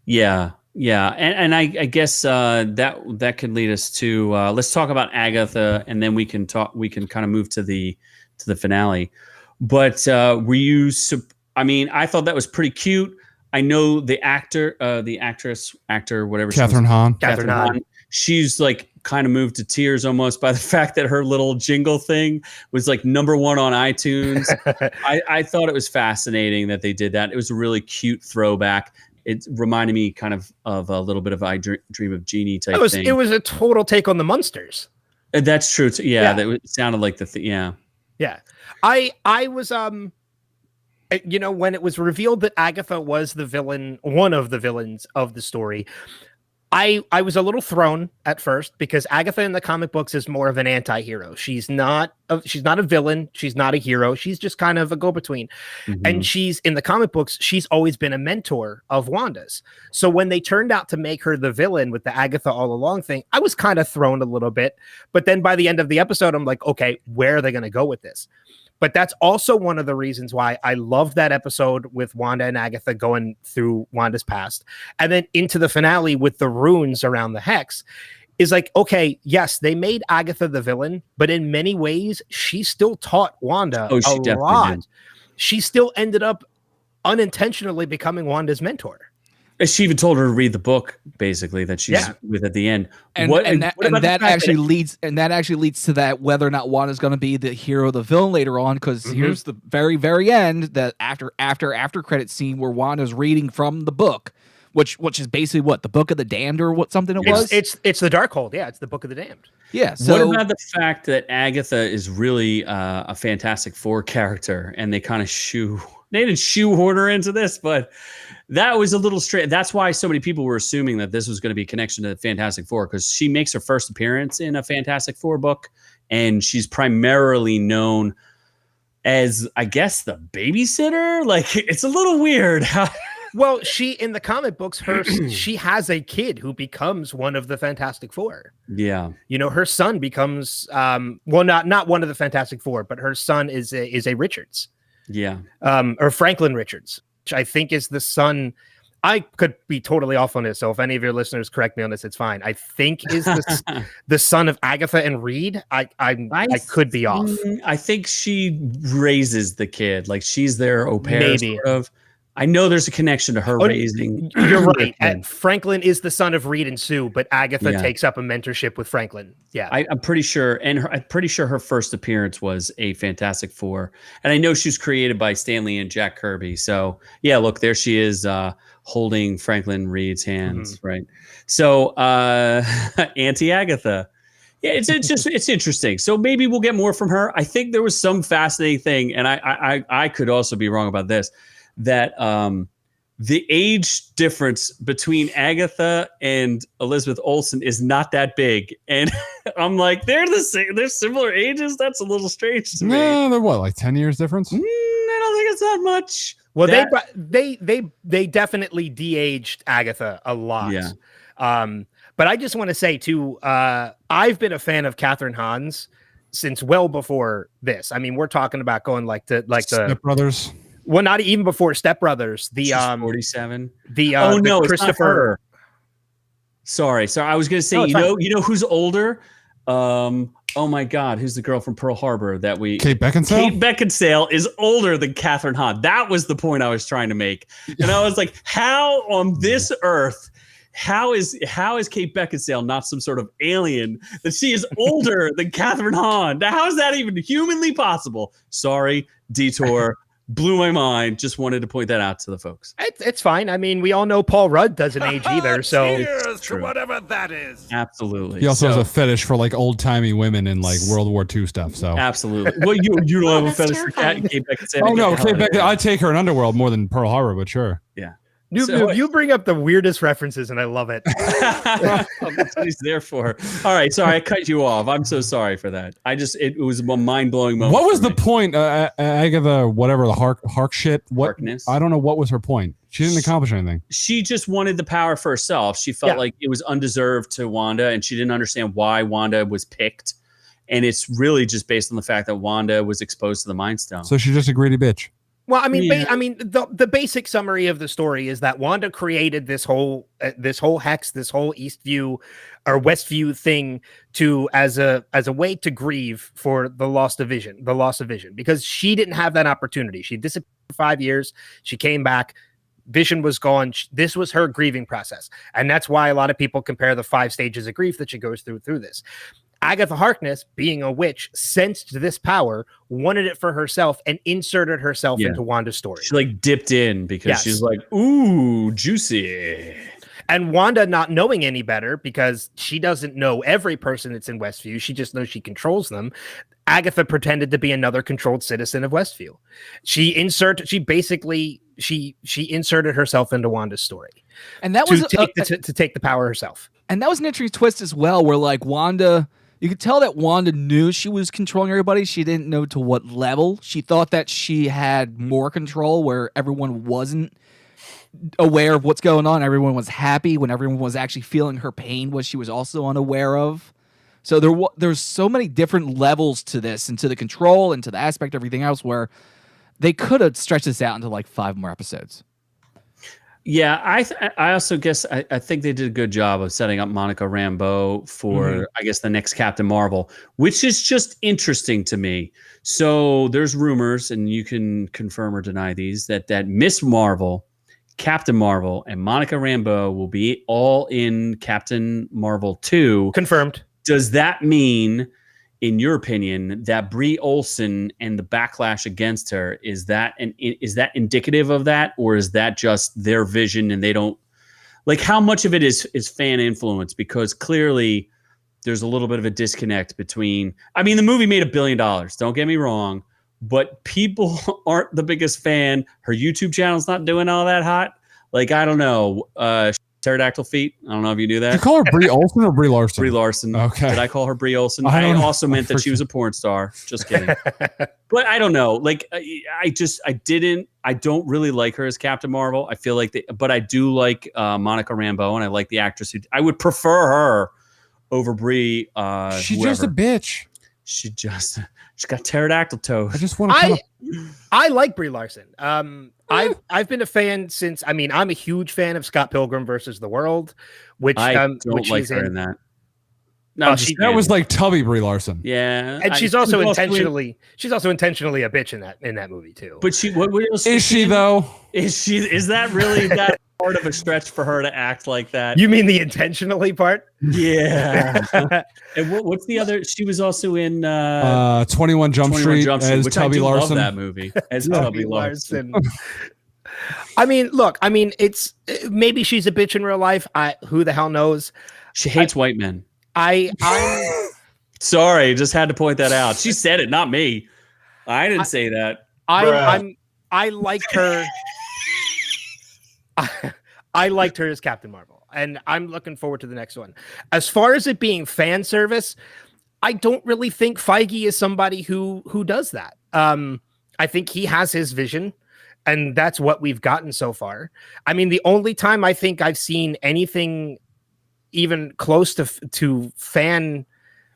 Yeah. Yeah. And I guess that could lead us to let's talk about Agatha, and then we can kind of move to the finale. But were you I thought that was pretty cute. I know the actor, whatever. Catherine Hahn. She's like kind of moved to tears almost by the fact that her little jingle thing was like #1 on iTunes. I thought it was fascinating that they did that. It was a really cute throwback. It reminded me kind of a little bit of I Dream of Jeannie type thing. It was a total take on the Munsters. That's true. That sounded like Yeah. I was when it was revealed that Agatha was the villain, one of the villains of the story, I was a little thrown at first because Agatha in the comic books is more of an anti-hero. She's not a villain. She's not a hero. She's just kind of a go-between. Mm-hmm. And she's in the comic books, she's always been a mentor of Wanda's. So when they turned out to make her the villain with the Agatha all along thing, I was kind of thrown a little bit. But then by the end of the episode, I'm like, okay, where are they going to go with this? But that's also one of the reasons why I love that episode with Wanda and Agatha going through Wanda's past. And then into the finale with the runes around the hex is like, okay, yes, they made Agatha the villain, but in many ways, she still taught Wanda a lot. Did. She still ended up unintentionally becoming Wanda's mentor. She even told her to read the book, basically, that she's with at the end. That actually leads to that whether or not Wanda's going to be the hero or the villain later on. Because here's the very, very end, that after credit scene where Wanda's reading from the book, which is basically what, the Book of the Damned or what something it was. It's the Darkhold. Yeah, it's the Book of the Damned. Yeah. So what about the fact that Agatha is really a Fantastic Four character, and they kind of didn't shoehorn her into this, but that was a little strange. That's why so many people were assuming that this was going to be a connection to the Fantastic Four, because she makes her first appearance in a Fantastic Four book, and she's primarily known as, I guess, the babysitter. Like, it's a little weird. Well, she, in the comic books, she has a kid who becomes one of the Fantastic Four. Yeah. Her son becomes, not one of the Fantastic Four, but her son is a Richards. Yeah. Or Franklin Richards, which I think is the son. I could be totally off on this, so if any of your listeners correct me on this, it's fine. I think is the son of Agatha and Reed. I could be off. I think she raises the kid, like she's their au pair, maybe. sort of. I know there's a connection to her raising. You're right. Franklin is the son of Reed and Sue, but Agatha takes up a mentorship with Franklin. Yeah, I'm pretty sure, and I'm pretty sure her first appearance was a Fantastic Four, and I know she was created by Stan Lee and Jack Kirby. So yeah, look, there she is holding Franklin Reed's hands, right? So Auntie Agatha. Yeah, it's interesting. So maybe we'll get more from her. I think there was some fascinating thing, and I could also be wrong about this, that the age difference between Agatha and Elizabeth Olsen is not that big. And I'm like, they're the same, they're similar ages. That's a little strange to me. No, they're what, like 10 years difference? I don't think it's that much. Well, they definitely de-aged Agatha a lot. Yeah. But I just want to say too, I've been a fan of Catherine Hahn's since well before this. I mean, we're talking about going like the Step Brothers. Well, not even before Step Brothers. She's 47. Oh no, Christopher. Sorry. I was gonna say, you know who's older? Oh my God, who's the girl from Pearl Harbor that we? Kate Beckinsale. Kate Beckinsale is older than Catherine Hahn. That was the point I was trying to make, and I was like, how on this earth? How is Kate Beckinsale not some sort of alien that she is older than Catherine Hahn? Now, how is that even humanly possible? Sorry, detour. Blew my mind. Just wanted to point that out to the folks. It's fine. I mean, we all know Paul Rudd doesn't age either. So cheers to whatever that is. Absolutely. He also has a fetish for like old timey women in like World War II stuff. So absolutely. Well, you don't have a fetish for Kate Beckinsale. Oh no, Kate Beckinsale. I take her in Underworld more than Pearl Harbor, but sure. Yeah. You bring up the weirdest references, and I love it. That's what he's there for. All right, sorry, I cut you off. I'm so sorry for that. It was a mind-blowing moment. What was the point? Agatha, whatever, the Hark shit. Harkness? I don't know what was her point. She didn't accomplish anything. She just wanted the power for herself. She felt like it was undeserved to Wanda, and she didn't understand why Wanda was picked. And it's really just based on the fact that Wanda was exposed to the Mind Stone. So she's just a greedy bitch. Well, I mean, the basic summary of the story is that Wanda created this whole hex, this whole Eastview or Westview thing as a way to grieve for the loss of Vision, because she didn't have that opportunity. She disappeared for 5 years. She came back. Vision was gone. This was her grieving process, and that's why a lot of people compare the 5 stages of grief that she goes through this. Agatha Harkness, being a witch, sensed this power, wanted it for herself, and inserted herself into Wanda's story. She like dipped in because she's like, ooh, juicy. And Wanda, not knowing any better, because she doesn't know every person that's in Westview, she just knows she controls them. Agatha pretended to be another controlled citizen of Westview. She inserted herself into Wanda's story, and that was to take the power herself. And that was an interesting twist as well, where like Wanda. You could tell that Wanda knew she was controlling everybody. She didn't know to what level. She thought that she had more control where everyone wasn't aware of what's going on. Everyone was happy when everyone was actually feeling her pain, what she was also unaware of. So there's so many different levels to this and to the control and to the aspect of everything else where they could have stretched this out into like 5 more episodes. Yeah, I also guess I think they did a good job of setting up Monica Rambeau for, I guess, the next Captain Marvel, which is just interesting to me. So there's rumors, and you can confirm or deny these, that Miss Marvel, Captain Marvel, and Monica Rambeau will be all in Captain Marvel 2. Confirmed. Does that mean, in your opinion, that Brie Olsen and the backlash against her is that indicative of that, or is that just their vision and they don't like? How much of it is fan influence? Because clearly there's a little bit of a disconnect between. I mean, the movie made $1 billion. Don't get me wrong, but people aren't the biggest fan. Her YouTube channel's not doing all that hot. Like, I don't know. Pterodactyl feet. I don't know if you knew that. Did you call her Brie Olsen or Brie Larson? Brie Larson. Okay. Did I call her Brie Olsen? I also meant that she was a porn star. Just kidding. But I don't know. Like, I don't really like her as Captain Marvel. I feel like but I do like Monica Rambeau, and I like the actress I would prefer her over Brie. She's just a bitch. She's got pterodactyl toes. I just want to. I like Brie Larson. I've been a fan since. I mean, I'm a huge fan of Scott Pilgrim versus the World, which I don't which like her in that. No, that was like tubby Brie Larson. Yeah, and she's also intentionally a bitch in that movie too. But what else is she though? Is that really that part of a stretch for her to act like that? You mean the intentionally part? Yeah. And what's the other? She was also in 21 Jump Street as which Tubby I do Larson. love that movie as Tubby Larson. I mean, look. I mean, it's maybe she's a bitch in real life. Who the hell knows? She hates white men. I'm sorry, just had to point that out. She said it, not me. I didn't say that. I liked her. I liked her as Captain Marvel, and I'm looking forward to the next one. As far as it being fan service, I don't really think Feige is somebody who does that. I think he has his vision, and that's what we've gotten so far. I mean, the only time I think I've seen anything even close to fan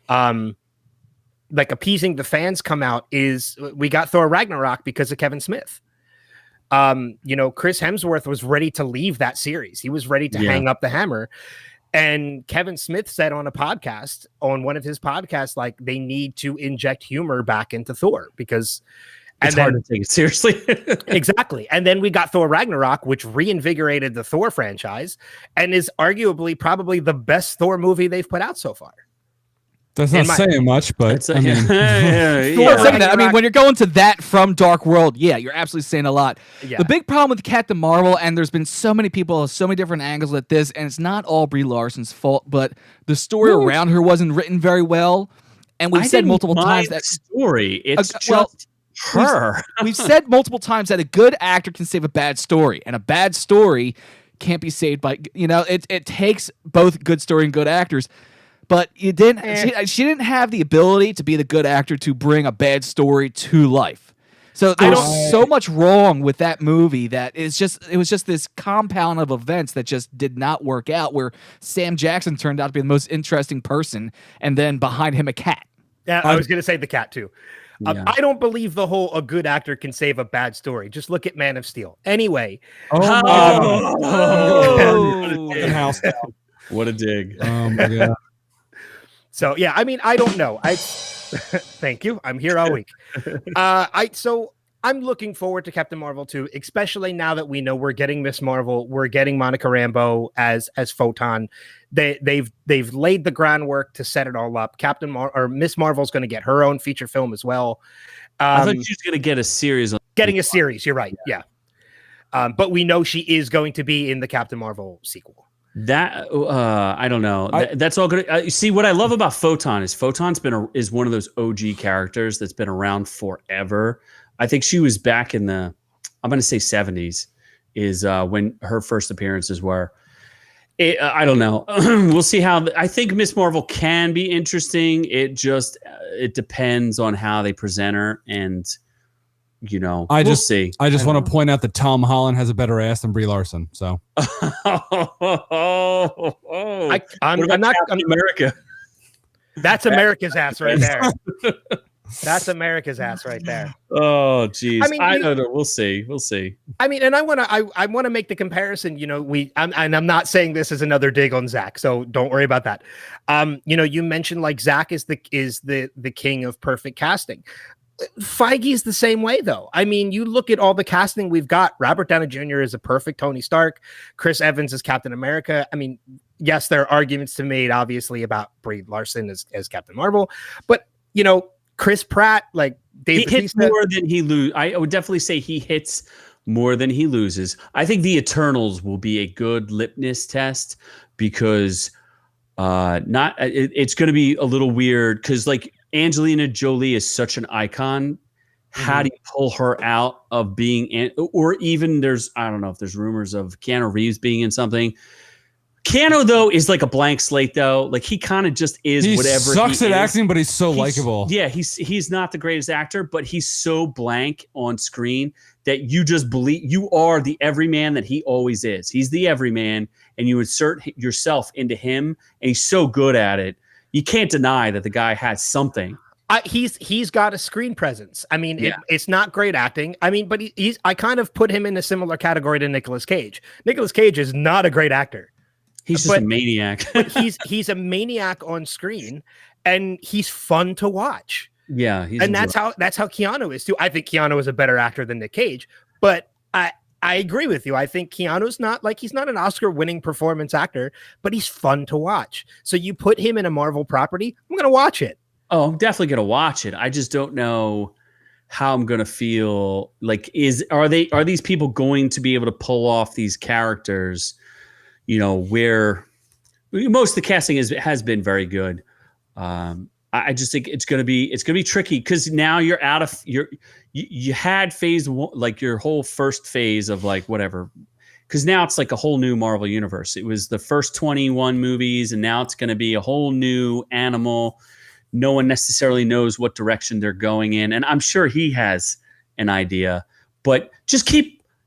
like appeasing the fans come out is we got Thor Ragnarok because of Kevin Smith. Chris Hemsworth was ready to leave that series. He was ready to hang up the hammer. And Kevin Smith said on one of his podcasts, like, they need to inject humor back into Thor because it's hard to take it seriously. Exactly. And then we got Thor Ragnarok, which reinvigorated the Thor franchise and is arguably probably the best Thor movie they've put out so far. That's not saying much, but I mean, I mean, when you're going to that from Dark World, you're absolutely saying a lot. Yeah. The big problem with Captain Marvel, and there's been so many people, so many different angles at this, and it's not all Brie Larson's fault, but the story around her wasn't written very well. And we've said multiple times that story, it's just her. We've said multiple times that a good actor can save a bad story, and a bad story can't be saved by, it takes both good story and good actors. But you didn't. She didn't have the ability to be the good actor to bring a bad story to life. So there was so much wrong with that movie that it was just this compound of events that just did not work out. Where Sam Jackson turned out to be the most interesting person, and then behind him a cat. Yeah, I was going to say the cat too. I don't believe the whole a good actor can save a bad story. Just look at Man of Steel. Anyway. What a dig. Oh my God. So yeah, I mean, I don't know. Thank you. I'm here all week. So I'm looking forward to Captain Marvel 2, especially now that we know we're getting Miss Marvel, we're getting Monica Rambeau as Photon. They've laid the groundwork to set it all up. Miss Marvel's going to get her own feature film as well. I thought she was going to get a series. Getting a series, you're right. Yeah. But we know she is going to be in the Captain Marvel sequel. That I don't know. That's all good. See, what I love about Photon is is one of those OG characters that's been around forever. I think she was back in the, I'm going to say 70s is when her first appearances were. I don't know. We'll see how. I think Miss Marvel can be interesting. It depends on how they present her, and we'll see. I just want to point out that Tom Holland has a better ass than Brie Larson. So, I'm not America. That's America's ass right there. That's America's ass right there. Oh, geez. I mean, I don't know. We'll see. I mean, and I want to make the comparison. I'm not saying this is another dig on Zach, so don't worry about that. You mentioned like Zach is the king of perfect casting. Feige is the same way, though. I mean, you look at all the casting we've got. Robert Downey Jr. is a perfect Tony Stark. Chris Evans is Captain America. I mean, yes, there are arguments to be made, obviously, about Brie Larson as Captain Marvel, but Chris Pratt, like Dave he hits more than he loses. I would definitely say he hits more than he loses. I think the Eternals will be a good litmus test because it's going to be a little weird because like Angelina Jolie is such an icon. How do you pull her out of being, or even I don't know if there's rumors of Keanu Reeves being in something. Keanu, though, is like a blank slate, though. Like, he kind of just is whatever he sucks at acting, but he's so likable. Yeah, he's not the greatest actor, but he's so blank on screen that you just believe you are the everyman that he always is. He's the everyman, and you insert yourself into him, and he's so good at it. You can't deny that the guy has something. He's got a screen presence. I mean, it's not great acting. I mean, but I kind of put him in a similar category to Nicolas Cage. Nicolas Cage is not a great actor. He's just a maniac. But he's a maniac on screen, and he's fun to watch. Yeah, and that's how Keanu is too. I think Keanu is a better actor than Nick Cage, but I agree with you. I think Keanu's he's not an Oscar-winning performance actor, but he's fun to watch. So you put him in a Marvel property, I'm gonna watch it. Oh, I'm definitely gonna watch it. I just don't know how I'm gonna feel. Like, are these people going to be able to pull off these characters? Where most of the casting has been very good. I just think it's gonna be tricky because now you're out of you had phase one, like your whole first phase of like whatever, because now it's like a whole new Marvel universe. It was the first 21 movies, and now it's going to be a whole new animal. No one necessarily knows what direction they're going in, and I'm sure he has an idea. But just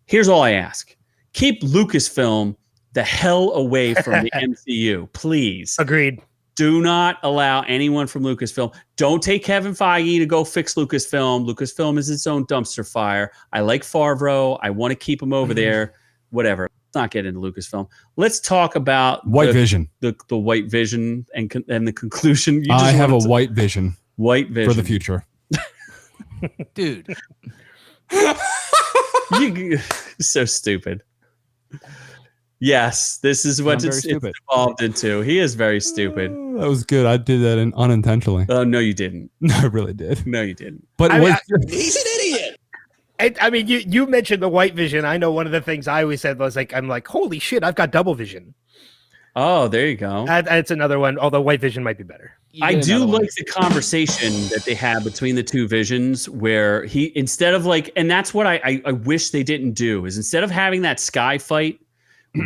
here's all I ask: keep Lucasfilm the hell away from the MCU, please. Agreed. Do not allow anyone from Lucasfilm. Don't take Kevin Feige to go fix Lucasfilm. Lucasfilm is its own dumpster fire. I like Favreau. I want to keep him over there. Whatever. Let's not get into Lucasfilm. Let's talk about White Vision. The White Vision and the conclusion. I have a White Vision. White Vision for the future. Dude. You're so stupid. Yes, this is what it's evolved into. He is very stupid. That was good. I did that unintentionally. Oh, no, you didn't. No, I really did. No, you didn't. But he's an idiot. I mean, you mentioned the White Vision. I know one of the things I always said was I'm like, holy shit, I've got double vision. Oh, there you go. That's another one, although White Vision might be better. I do like the conversation that they have between the two visions where he, instead of and that's what I wish they didn't do, is instead of having that sky fight,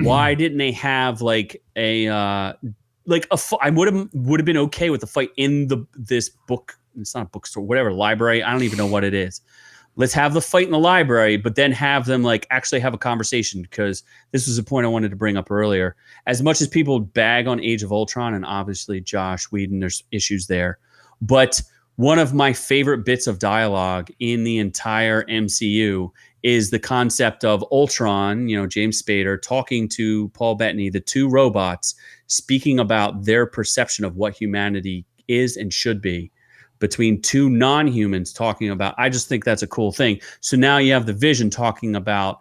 why didn't they have I would have been okay with the fight in this book. It's not a bookstore, whatever, library. I don't even know what it is. Let's have the fight in the library, but then have them actually have a conversation, because this was a point I wanted to bring up earlier. As much as people bag on Age of Ultron, and obviously Josh Whedon, there's issues there, but one of my favorite bits of dialogue in the entire MCU is the concept of Ultron, James Spader, talking to Paul Bettany, the two robots, speaking about their perception of what humanity is and should be, between two non-humans talking about. I just think that's a cool thing. So now you have the Vision talking about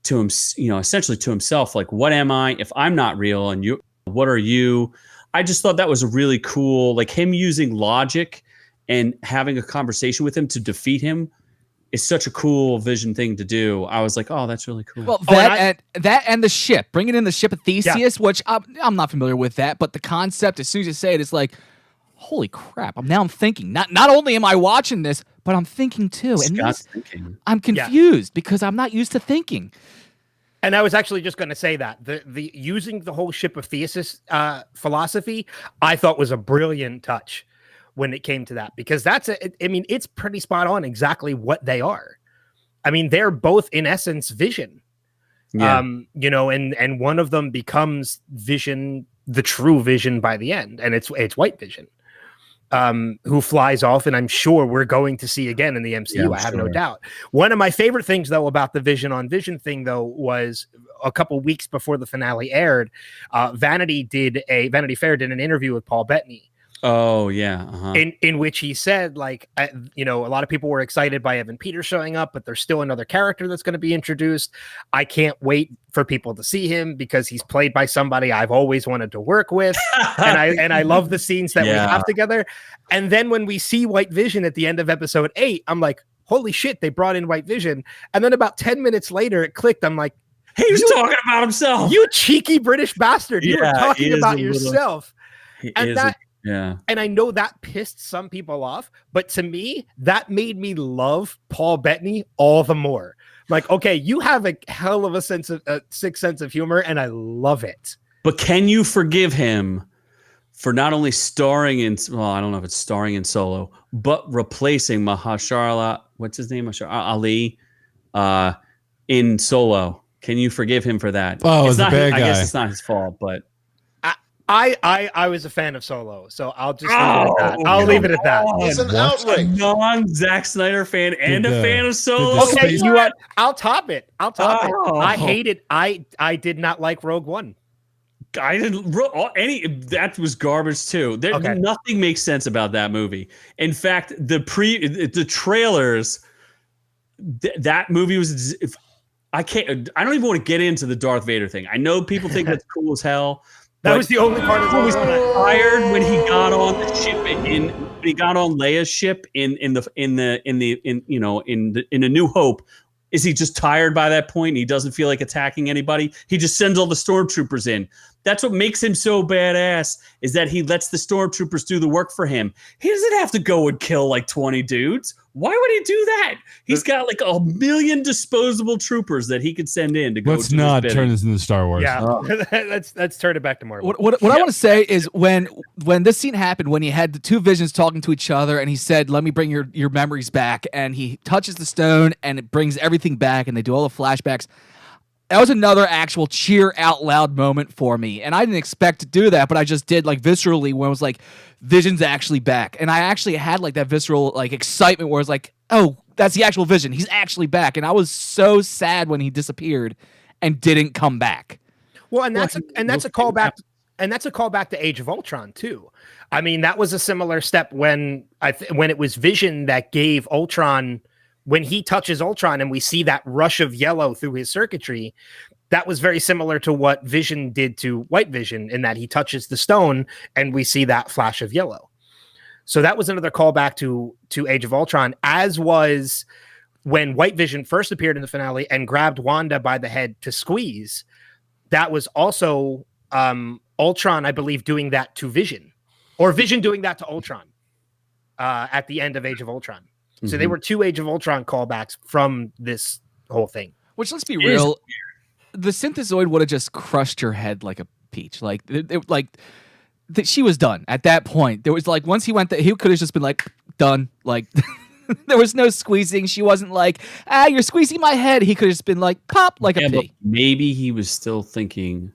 to him, essentially to himself, what am I if I'm not real, and you, what are you? I just thought that was a really cool, him using logic and having a conversation with him to defeat him is such a cool Vision thing to do. I was like, oh, that's really cool. Well, that and the ship, bringing in the ship of Theseus, which I'm not familiar with that, but the concept, as soon as you say it, it's like, holy crap! I'm thinking. Not only am I watching this, but I'm thinking too. And thinking. I'm confused because I'm not used to thinking. And I was actually just going to say that the using the whole ship of Theseus philosophy, I thought was a brilliant touch when it came to that, because it's pretty spot on exactly what they are. I mean, they're both in essence Vision. Yeah. And one of them becomes Vision, the true Vision by the end, and it's White Vision, who flies off, and I'm sure we're going to see again in the MCU. Yeah, I have no doubt. One of my favorite things, though, about the Vision on Vision thing, though, was a couple weeks before the finale aired, Vanity Fair did an interview with Paul Bettany. Oh yeah, uh-huh. In which he said, a lot of people were excited by Evan Peters showing up, but there's still another character that's going to be introduced. I can't wait for people to see him because he's played by somebody I've always wanted to work with, and I love the scenes that we have together. And then when we see White Vision at the end of episode 8, I'm like, holy shit, they brought in White Vision. And then about 10 minutes later, it clicked. I'm like, he was talking about himself. You cheeky British bastard! You were talking about yourself. Yeah. And I know that pissed some people off, but to me, that made me love Paul Bettany all the more. Like, okay, you have a hell of a sixth sense of humor, and I love it. But can you forgive him for not only starring in, I don't know if it's starring in Solo, but replacing Mahershala, what's his name? Ali, in Solo. Can you forgive him for that? Oh, it's not the bad guy. I guess it's not his fault, but I was a fan of Solo, so I'll just leave it at that. I'll leave it at that. It's an outrage. Non-Zack Snyder fan and a fan of Solo. Okay, you know what? I'll top it. I hated. I did not like Rogue One. I didn't that was garbage too. Okay. Nothing makes sense about that movie. In fact, the trailers, that movie was. I don't even want to get into the Darth Vader thing. I know people think that's cool as hell. That was the only part of the was tired when he got on the ship when he got on Leia's ship in A New Hope. Is he just tired by that point? And he doesn't feel like attacking anybody. He just sends all the stormtroopers in. That's what makes him so badass, is that he lets the stormtroopers do the work for him. He doesn't have to go and kill like 20 dudes. Why would he do that? He's got like 1 million disposable troopers that he could send in to go. Let's not turn this into Star Wars. Yeah, let's turn it back to Marvel. What I want to say is when this scene happened, when he had the two visions talking to each other, and he said, "Let me bring your memories back," and he touches the stone, and it brings everything back, and they do all the flashbacks. That was another actual cheer out loud moment for me. And I didn't expect to do that, but I just did, like, viscerally, when it was like, Vision's actually back. And I actually had like that visceral like excitement where it's like, oh, that's the actual Vision. He's actually back. And I was so sad when he disappeared and didn't come back. Well, and that's a callback. And that's a callback to Age of Ultron too. I mean, that was a similar step when it was Vision that gave Ultron. When he touches Ultron and we see that rush of yellow through his circuitry, that was very similar to what Vision did to White Vision, in that he touches the stone and we see that flash of yellow. So that was another callback to Age of Ultron, as was when White Vision first appeared in the finale and grabbed Wanda by the head to squeeze. That was also Ultron, I believe, doing that to Vision, or Vision doing that to Ultron at the end of Age of Ultron. So they were two Age of Ultron callbacks from this whole thing. Which, let's be real, the Synthezoid would have just crushed her head like a peach. Like, she was done at that point. There was like, once he went there, he could have just been like, done. Like, there was no squeezing. She wasn't like, you're squeezing my head. He could have just been like, pop, like a pea. Maybe he was still thinking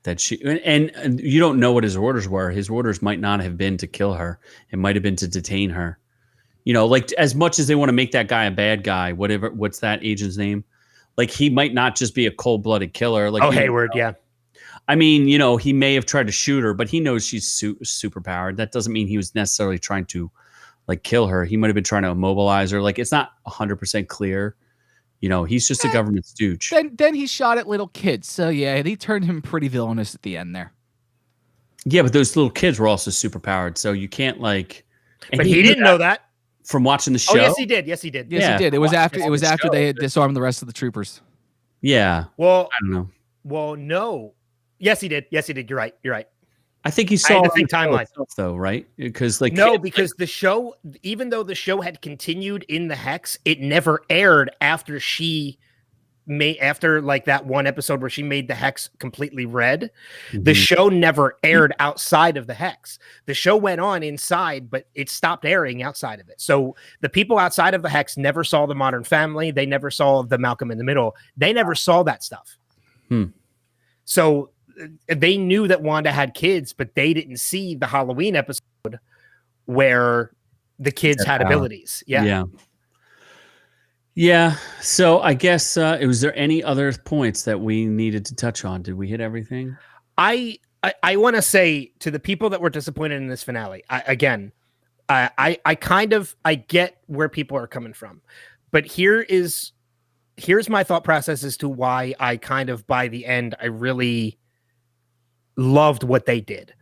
that she, and you don't know what his orders were. His orders might not have been to kill her. It might have been to detain her. You know, like, as much as they want to make that guy a bad guy, what's that agent's name? Like, he might not just be a cold-blooded killer. Like, Hayward, yeah. I mean, you know, he may have tried to shoot her, but he knows she's super powered. That doesn't mean he was necessarily trying to, like, kill her. He might have been trying to immobilize her. Like, it's not 100% clear. You know, he's just a government stooge. Then he shot at little kids. So, yeah, he turned him pretty villainous at the end there. Yeah, but those little kids were also super powered, so you can't, like... But he didn't know that. From watching the show? Oh, yes, he did. Yes, he did. Yes, he did. It was after they had disarmed the rest of the troopers. Yeah. Well, I don't know. Well, no. Yes, he did. Yes, he did. You're right. I think he saw the same timeline though, right? Because like because the show, even though the show had continued in the Hex, it never aired after like that one episode where she made the Hex completely red. The show never aired outside of the Hex. The show went on inside, but it stopped airing outside of it. So the people outside of the Hex never saw the Modern Family. They never saw the Malcolm in the Middle. They never saw that stuff. So they knew that Wanda had kids, but they didn't see the Halloween episode where the kids had abilities. Yeah. So I guess was there any other points that we needed to touch on? Did we hit everything? I want to say to the people that were disappointed in this finale, I get where people are coming from, but here's my thought process as to why I kind of, by the end, I really loved what they did.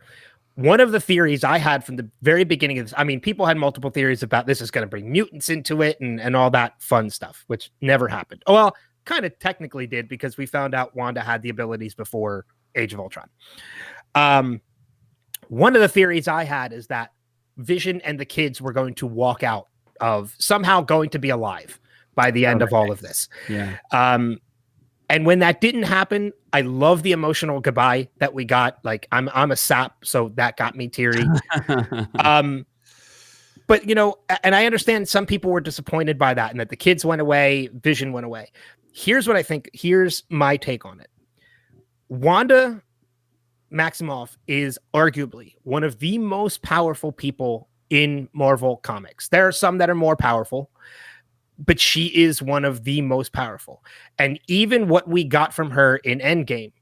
One of the theories I had from the very beginning of this, I mean, people had multiple theories about this is going to bring mutants into it and all that fun stuff, which never happened. Well, kind of technically did, because we found out Wanda had the abilities before Age of Ultron. One of the theories I had is that Vision and the kids were going to walk out of, somehow going to be alive by the end of all of this. Yeah. And when that didn't happen, I love the emotional goodbye that we got. Like, I'm a sap, so that got me teary. But, you know, and I understand some people were disappointed by that and that the kids went away, Vision went away. Here's what I think. Here's my take on it. Wanda Maximoff is arguably one of the most powerful people in Marvel Comics. There are some that are more powerful, but she is one of the most powerful. And even what we got from her in Endgame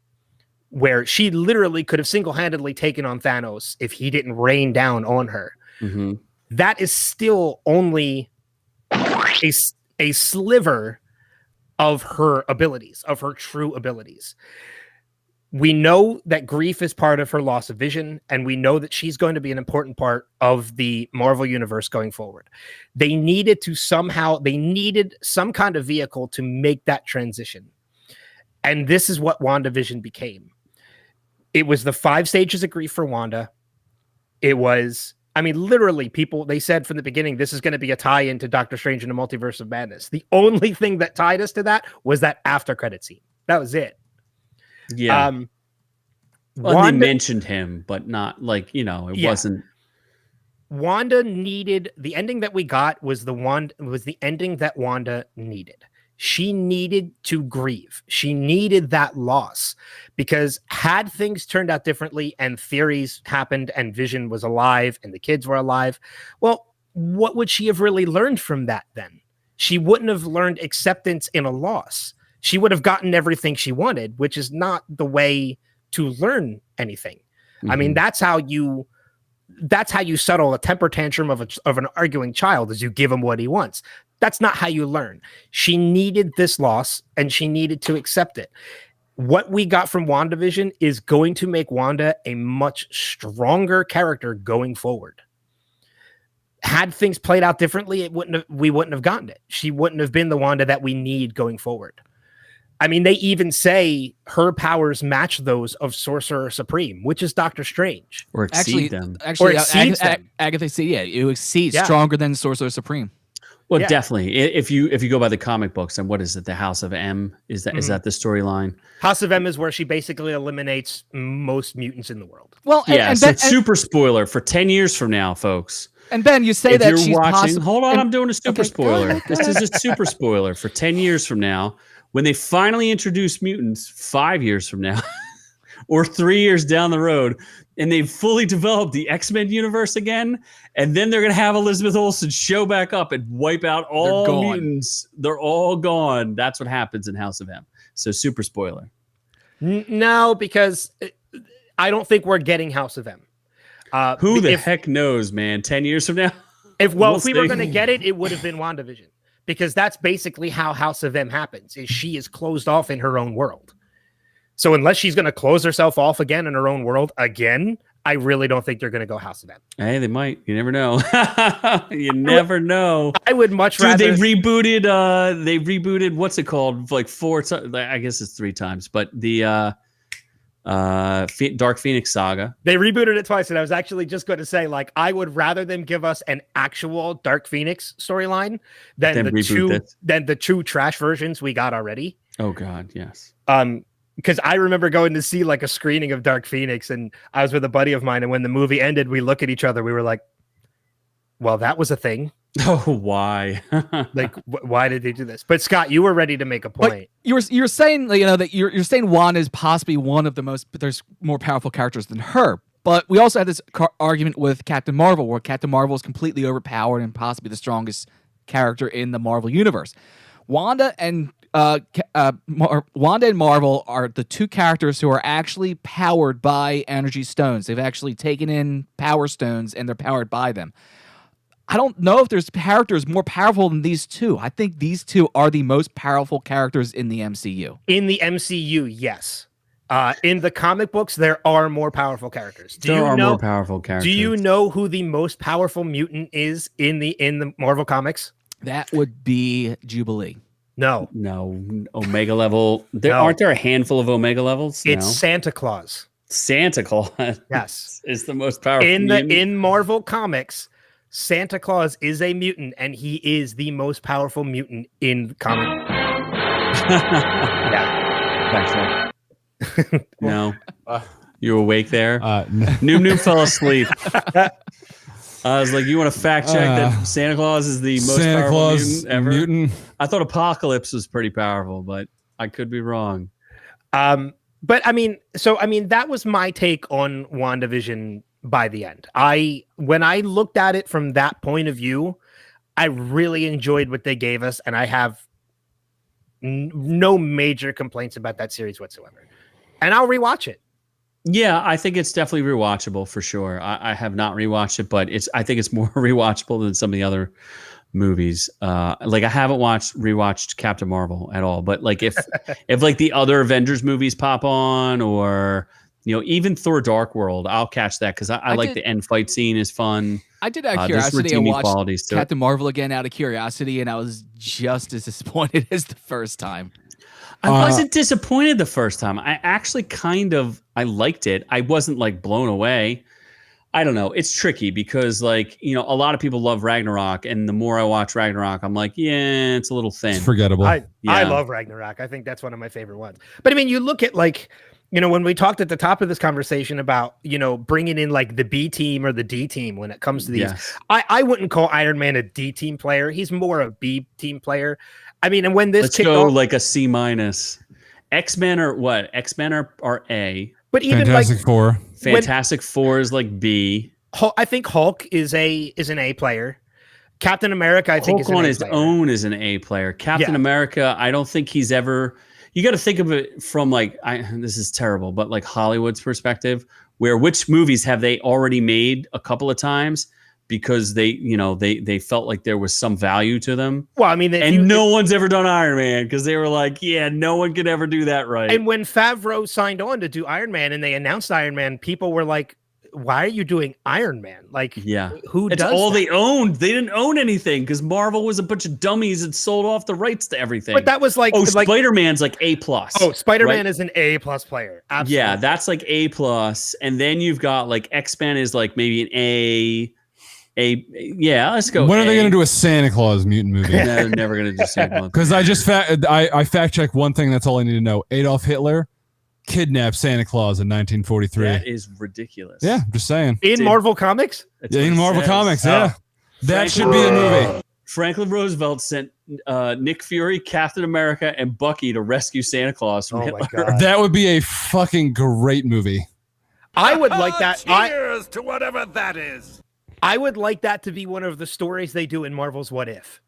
where she literally could have single-handedly taken on Thanos if he didn't rain down on her. Mm-hmm. That is still only a sliver of her abilities, of her true abilities. We know that grief is part of her loss of vision, and we know that she's going to be an important part of the Marvel universe going forward. They needed some kind of vehicle to make that transition. And this is what WandaVision became. It was the 5 stages of grief for Wanda. It was, I mean, literally, they said from the beginning, this is going to be a tie-in to Doctor Strange and the Multiverse of Madness. The only thing that tied us to that was that after credit scene. That was it. Yeah. Well, they mentioned him, but not like, it wasn't. Wanda needed, the ending that we got was the ending that Wanda needed. She needed to grieve. She needed that loss, because had things turned out differently and theories happened and Vision was alive and the kids were alive, well, what would she have really learned from that then? She wouldn't have learned acceptance in a loss. She would have gotten everything she wanted, which is not the way to learn anything. Mm-hmm. I mean, that's how you settle a temper tantrum of an arguing child, is you give him what he wants. That's not how you learn. She needed this loss and she needed to accept it. What we got from WandaVision is going to make Wanda a much stronger character going forward. Had things played out differently, we wouldn't have gotten it. She wouldn't have been the Wanda that we need going forward. I mean, they even say her powers match those of Sorcerer Supreme, which is Doctor Strange. Or exceed them. Actually, Agatha said, you exceed stronger than Sorcerer Supreme. Well, definitely. If you go by the comic books, and what is it? The House of M? Is that the storyline? House of M is where she basically eliminates most mutants in the world. Well, super spoiler for 10 years from now, folks. And Ben, you say that she's watching. Hold on, I'm doing a super spoiler. This is a super spoiler for 10 years from now, when they finally introduce mutants 5 years from now, or 3 years down the road, and they've fully developed the X-Men universe again, and then they're going to have Elizabeth Olsen show back up and wipe out all mutants. They're all gone. That's what happens in House of M. So super spoiler. No, because I don't think we're getting House of M. Who the heck knows, man? 10 years from now? If we were going to get it, it would have been WandaVision. Because that's basically how House of M happens, is she is closed off in her own world. So unless she's going to close herself off again in her own world again, I really don't think they're going to go House of M. Hey, they might. You never know. You never know. I would much rather. They rebooted. What's it called? Like 4 times. I guess it's 3 times. But the Dark Phoenix saga. They rebooted it twice, and I was actually just going to say, like, I would rather them give us an actual Dark Phoenix storyline than the 2 trash versions we got already. Oh God, yes. Because I remember going to see like a screening of Dark Phoenix, and I was with a buddy of mine, and when the movie ended, we look at each other, we were like, well, that was a thing. Oh, why? Like, why did they do this? But Scott, you were ready to make a point. But you're saying, that you're saying Wanda is possibly one of the most, but there's more powerful characters than her. But we also had this argument with Captain Marvel, where Captain Marvel is completely overpowered and possibly the strongest character in the Marvel universe. Wanda and Marvel are the 2 characters who are actually powered by energy stones. They've actually taken in power stones, and they're powered by them. I don't know if there's characters more powerful than these 2. I think these 2 are the most powerful characters in the MCU. In the MCU, yes. In the comic books, there are more powerful characters. More powerful characters. Do you know who the most powerful mutant is in the Marvel comics? That would be Jubilee. No, Omega level. Aren't there a handful of Omega levels? It's Santa Claus. Santa Claus. Yes, is the most powerful. In Marvel Comics, Santa Claus is a mutant, and he is the most powerful mutant in comic. Yeah, no, you awake there? Noom fell asleep. I was like, you want to fact check that Santa Claus is the most powerful mutant ever? I thought Apocalypse was pretty powerful, but I could be wrong. But I mean, that was my take on WandaVision by the end. When I looked at it from that point of view, I really enjoyed what they gave us, and I have no major complaints about that series whatsoever. and I'll rewatch it. Yeah, I think it's definitely rewatchable for sure. I have not rewatched it, but I think it's more rewatchable than some of the other movies. Like I haven't rewatched Captain Marvel at all, but like if like the other Avengers movies pop on, or even Thor Dark World, I'll catch that because I like the end fight scene is fun. I did out of curiosity and watched Captain Marvel again out of curiosity, and I was just as disappointed as the first time. I wasn't disappointed the first time. I actually I liked it. I wasn't like blown away. I don't know. It's tricky because like, a lot of people love Ragnarok, and the more I watch Ragnarok, I'm like, yeah, it's a little thin. It's forgettable. I love Ragnarok. I think that's one of my favorite ones. But I mean, you look at like, when we talked at the top of this conversation about, bringing in like the B team or the D team when it comes to these, Yes. I wouldn't call Iron Man a D team player. He's more a B team player. I mean, and when this Let's go like a C-. X-Men are what? X-Men are A. But even Fantastic Four. Fantastic Four is like B. I think Hulk is an A player. Captain America, I think, Hulk on his own is an A player. Captain America, I don't think he's ever. You got to think of it from like this is terrible, but like Hollywood's perspective, where which movies have they already made a couple of times because they felt like there was some value to them. Well, I mean, no one's ever done Iron Man because they were like, yeah, no one could ever do that right. And when Favreau signed on to do Iron Man and they announced Iron Man, people were like, why are you doing Iron Man? Like, who it's does all that? they owned. They didn't own anything because Marvel was a bunch of dummies and sold off the rights to everything. But that was like, Spider-Man's like A+. Oh, Spider-Man is an A+ player. Absolutely. Yeah, that's like A+. And then you've got like X-Men is like maybe an A. Let's go. When are they going to do a Santa Claus mutant movie? No, they're never going to do Santa Claus. Because I fact checked one thing. That's all I need to know. Adolf Hitler kidnapped Santa Claus in 1943. That is ridiculous. Yeah, just saying. In Marvel Comics? In Marvel Comics, yeah. That should be a movie. Franklin Roosevelt sent Nick Fury, Captain America, and Bucky to rescue Santa Claus from Hitler. My God. That would be a fucking great movie. I would like that. Cheers to whatever that is. I would like that to be one of the stories they do in Marvel's What If.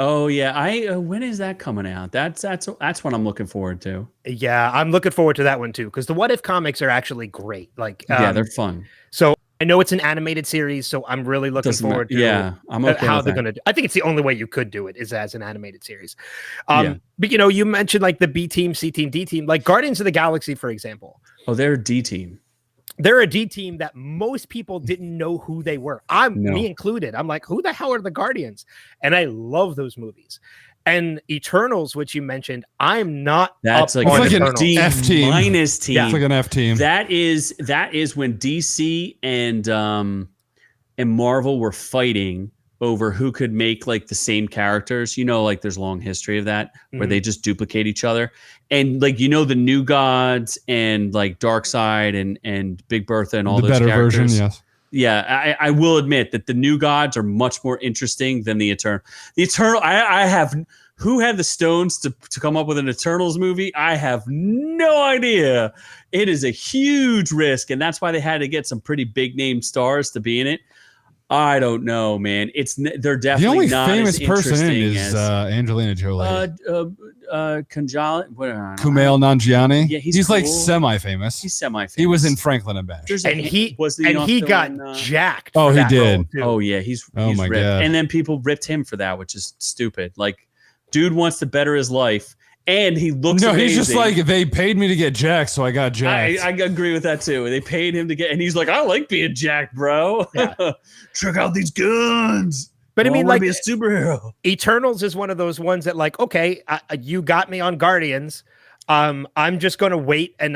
Oh yeah, when is that coming out? That's what I'm looking forward to. Yeah, I'm looking forward to that one too because the What If comics are actually great. Like, they're fun. So I know it's an animated series, so I'm really looking forward to I'm okay how with they're that. going to. I think it's the only way you could do it is as an animated series. But you mentioned like the B team, C team, D team, like Guardians of the Galaxy, for example. Oh, they're a D team. They're a D team that most people didn't know who they were. Me included. I'm like, who the hell are the Guardians? And I love those movies. And Eternals, which you mentioned, I'm not. That's like an D F team. Minus team. Yeah. It's like an F team. That is when DC and Marvel were fighting over who could make like the same characters. Like there's a long history of that where they just duplicate each other. And like, the New Gods and like Darkseid and Big Bertha and all the those better characters. version, yes. Yeah, I will admit that the New Gods are much more interesting than the Eternal. The Eternal, I have who had the stones to come up with an Eternals movie. I have no idea. It is a huge risk, and that's why they had to get some pretty big name stars to be in it. I don't know, man. They're definitely the only not famous as person in interesting is Angelina Jolie. Kumail Nanjiani. Yeah, he's cool. like semi-famous. He's semi-famous. He was in Franklin and Bash. He got jacked. Oh, he did. Oh yeah, he's my ripped. God. And then people ripped him for that, which is stupid. Like, dude wants to better his life, and he looks. No, amazing. he's just like, they paid me to get jacked, so I got jacked. I agree with that too. They paid him to get, and he's like, I like being jacked, bro. Yeah. Check out these guns. But I mean, like, be a superhero. Eternals is one of those ones that, like, okay, you got me on Guardians. I'm just gonna wait, and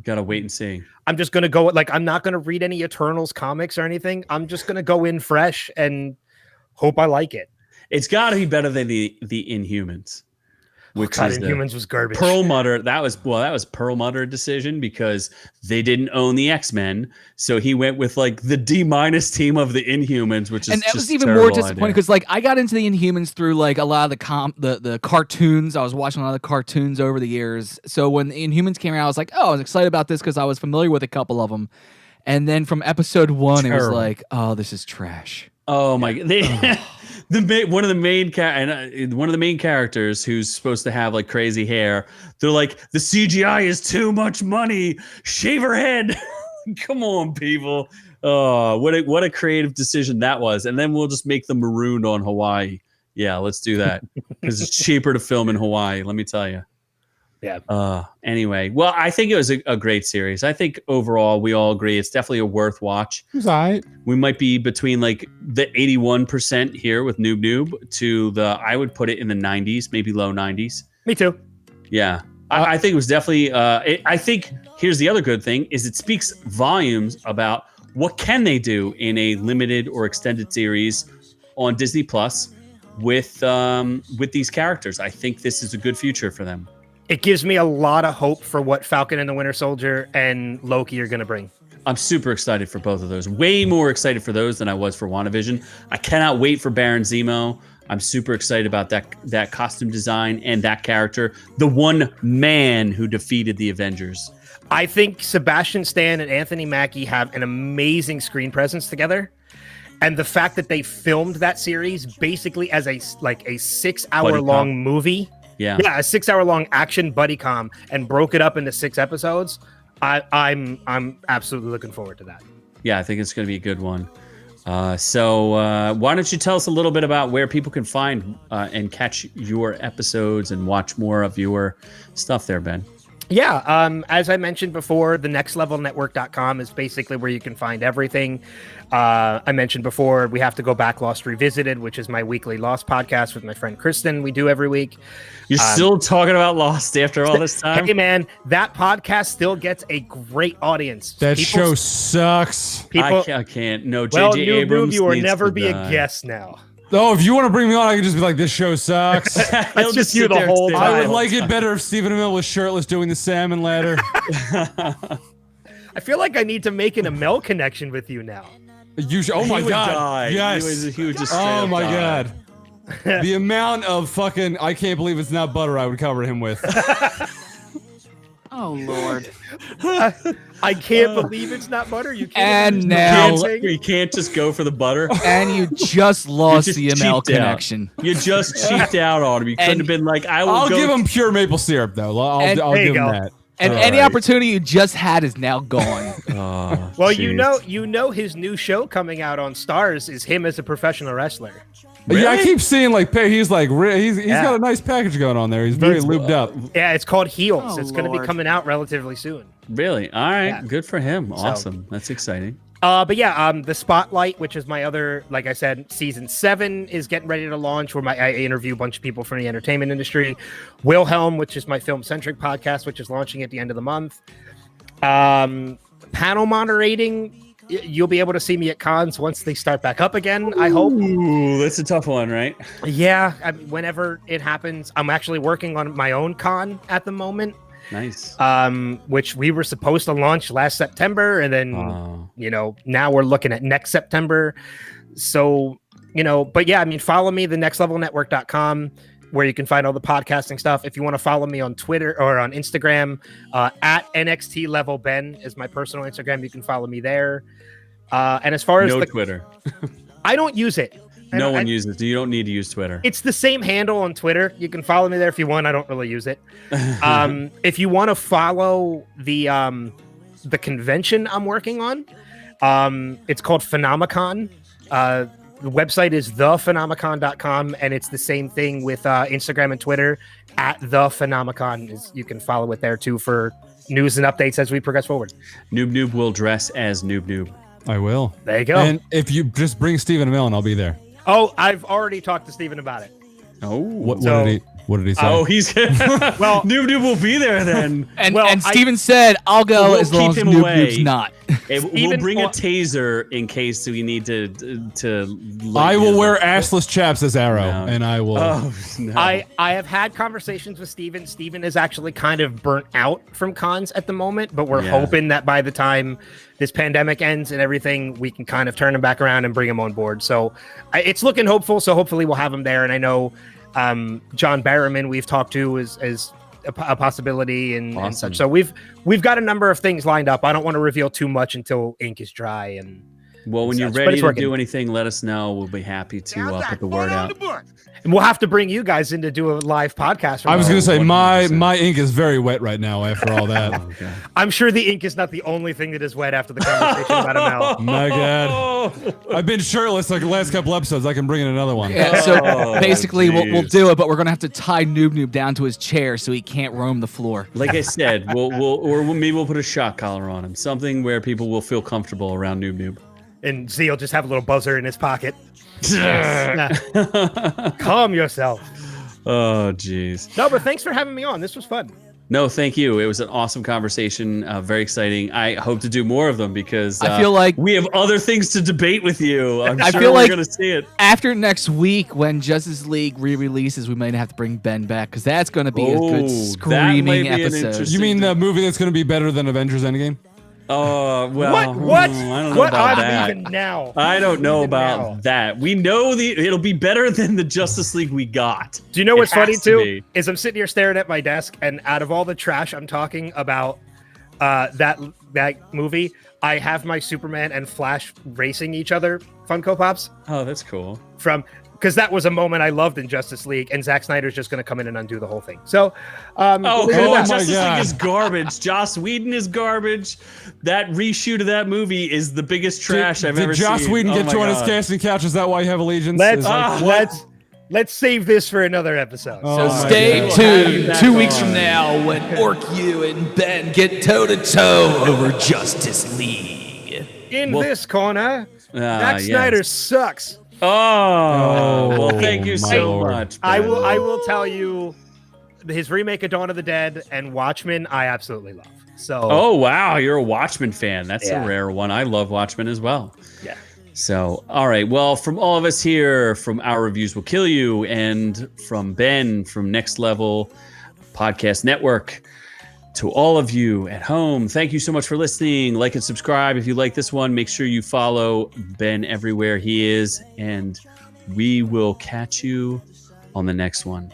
gotta wait and see. I'm just gonna go. Like, I'm not gonna read any Eternals comics or anything. I'm just gonna go in fresh and hope I like it. It's got to be better than the Inhumans. Which is Inhumans was garbage. Perlmutter, that was Perlmutter decision because they didn't own the X-Men, so he went with like the D- team of the Inhumans, which is and that just was even terrible more disappointing because like I got into the Inhumans through like a lot of the cartoons. I was watching a lot of the cartoons over the years. So when the Inhumans came out, I was like, oh, I was excited about this because I was familiar with a couple of them. And then from episode 1, it was like, oh, this is trash. Oh my! one of the main characters who's supposed to have like crazy hair. They're like, the CGI is too much money. Shave her head. Come on, people. Oh, what a creative decision that was. And then we'll just make them marooned on Hawaii. Yeah, let's do that because it's cheaper to film in Hawaii. Let me tell you. Yeah. Anyway, well, I think it was a great series. I think overall we all agree it's definitely a worth watch. It was all right. We might be between like the 81% here with Noob Noob to I would put it in the 90s, maybe low 90s. Me too. Yeah. I think it was definitely, I think here's the other good thing is it speaks volumes about what can they do in a limited or extended series on Disney Plus with these characters. I think this is a good future for them. It gives me a lot of hope for what Falcon and the Winter Soldier and Loki are going to bring. I'm super excited for both of those. Way more excited for those than I was for WandaVision. I cannot wait for Baron Zemo. I'm super excited about that costume design and that character. The one man who defeated the Avengers. I think Sebastian Stan and Anthony Mackie have an amazing screen presence together. And the fact that they filmed that series basically as a 6-hour-long movie. Yeah, a 6-hour-long action buddy com and broke it up into 6 episodes. I'm absolutely looking forward to that. Yeah, I think it's going to be a good one. So why don't you tell us a little bit about where people can find and catch your episodes and watch more of your stuff there, Ben? Yeah, as I mentioned before, the nextlevelnetwork.com is basically where you can find everything. I mentioned before, we have to go back Lost Revisited, which is my weekly Lost podcast with my friend Kristen. We do every week. You're still talking about Lost after all this time? Hey, man, that podcast still gets a great audience. That show sucks. I can't. No, well, J.J. Noob, Abrams you will needs never to be die. a guest now. Oh, if you want to bring me on, I can just be like, this show sucks. That's just you sit the there whole and time. I would like it better if Stephen Amell was shirtless doing the salmon ladder. I feel like I need to make an Amell connection with you now. Oh my He would God! die. Yes. He would just. Oh straight up my die. God! The amount of fucking I can't believe it's not butter I would cover him with. Oh Lord. I can't believe it's not butter. You can't. And now You can't just go for the butter. and you just lost just the ML cheaped out. connection. You just cheaped out on him. You couldn't And have been like, I will I'll go. give him pure maple syrup though. I'll And- give There you him go. that. And All any right. opportunity you just had is now gone. Oh, Well, jeez. you know his new show coming out on Stars is him as a professional wrestler. Yeah, I Really? keep seeing like he's like he's Yeah. got a nice package going on there. He's very lubed up. Yeah, it's called Heels. Oh, It's going to be Lord. coming out relatively soon. Really? All right. Yeah. Good for him. Awesome. That's exciting. But yeah, the Spotlight, which is my other, like I said, season 7 is getting ready to launch. Where I interview a bunch of people from the entertainment industry. Wilhelm, which is my film-centric podcast, which is launching at the end of the month. Panel moderating, you'll be able to see me at cons once they start back up again. I hope. Ooh, that's a tough one, right? Yeah, whenever it happens, I'm actually working on my own con at the moment. Nice. Which we were supposed to launch last September, and then now we're looking at next September. So, but yeah, follow me, thenextlevelnetwork.com, where you can find all the podcasting stuff. If you want to follow me on Twitter or on Instagram, at NXT Level Ben is my personal Instagram. You can follow me there. And as far as Twitter. I don't use it. No one uses it. You don't need to use Twitter. It's the same handle on Twitter. You can follow me there if you want. I don't really use it. If you want to follow the convention I'm working on, it's called Phenomicon. The website is thephenomicon.com, and it's the same thing with Instagram and Twitter at thephenomicon. You can follow it there too for news and updates as we progress forward. Noob Noob will dress as Noob Noob. I will. There you go. And if you just bring Stephen Amell, and I'll be there. Oh, I've already talked to Steven about it. Oh. What did he say? Oh, he's well. Noob Noob will be there then. And Steven said, "I'll go We'll as long as keep him Noob away. Noob's not." We'll bring a taser in case we need to. I will wear assless chaps as Arrow, No. and I will. Oh no! I have had conversations with Steven. Steven is actually kind of burnt out from cons at the moment, but we're hoping that by the time this pandemic ends and everything, we can kind of turn him back around and bring him on board. So it's looking hopeful. So hopefully we'll have him there. And I know John Barrowman we've talked to is a possibility and such. So we've got a number of things lined up. I don't want to reveal too much until ink is dry and Well, when you're But ready it's to working. do anything, let us know. We'll be happy to put the word out. And we'll have to bring you guys in to do a live podcast. I was going to say, 100%. my ink is very wet right now after all that. Okay. I'm sure the ink is not the only thing that is wet after the conversation about Amel. My God. I've been shirtless like the last couple episodes. I can bring in another one. Yeah, so Oh, basically, we'll jeez. do it, but we're gonna have to tie Noob down to his chair so he can't roam the floor. Like I said, maybe we'll put a shock collar on him, something where people will feel comfortable around Noob. And Z will just have a little buzzer in his pocket. Calm yourself. Oh, jeez. No, but thanks for having me on. This was fun. No, thank you. It was an awesome conversation. Very exciting. I hope to do more of them because I feel like we have other things to debate with you. I'm I sure feel we're like- going to see it. after next week when Justice League re-releases, we might have to bring Ben back because that's going to be a good Oh, that might screaming be an episode. interesting- You mean the movie that's going to be better than Avengers Endgame? Oh, well. What? I don't know What? about I'm that. leaving now. I don't know Leaving about now. that. We know it'll be better than the Justice League we got. Do you know what's It has funny to too? be. Is I'm sitting here staring at my desk, and out of all the trash I'm talking about, that movie, I have my Superman and Flash racing each other Funko Pops Oh, that's cool. because that was a moment I loved in Justice League, and Zack Snyder's just going to come in and undo the whole thing. So, Oh, we'll do oh that. my Justice God. League is garbage. Joss Whedon is garbage. That reshoot of that movie is the biggest trash I've ever Did Joss seen. Whedon Oh get my you on his God. casting couch? Is that why you have allegiance? let's Is like, let's save this for another episode. Oh So my stay God. tuned Back 2 weeks on. from now when OrkU and Ben get toe-to-toe over Justice League. In well- this corner, Zack yes. Snyder sucks. Oh, well, thank you my so Lord. much. I Ben. will tell you, his remake of Dawn of the Dead and Watchmen, I absolutely love. So, Oh, wow. You're a Watchmen fan. That's Yeah. a rare one. I love Watchmen as well. yeah. So, all right. Well, from all of us here, from Our Reviews Will Kill You, and from Ben from Next Level Podcast Network, to all of you at home, thank you so much for listening. Like and subscribe if you like this one. Make sure you follow Ben everywhere he is, and we will catch you on the next one.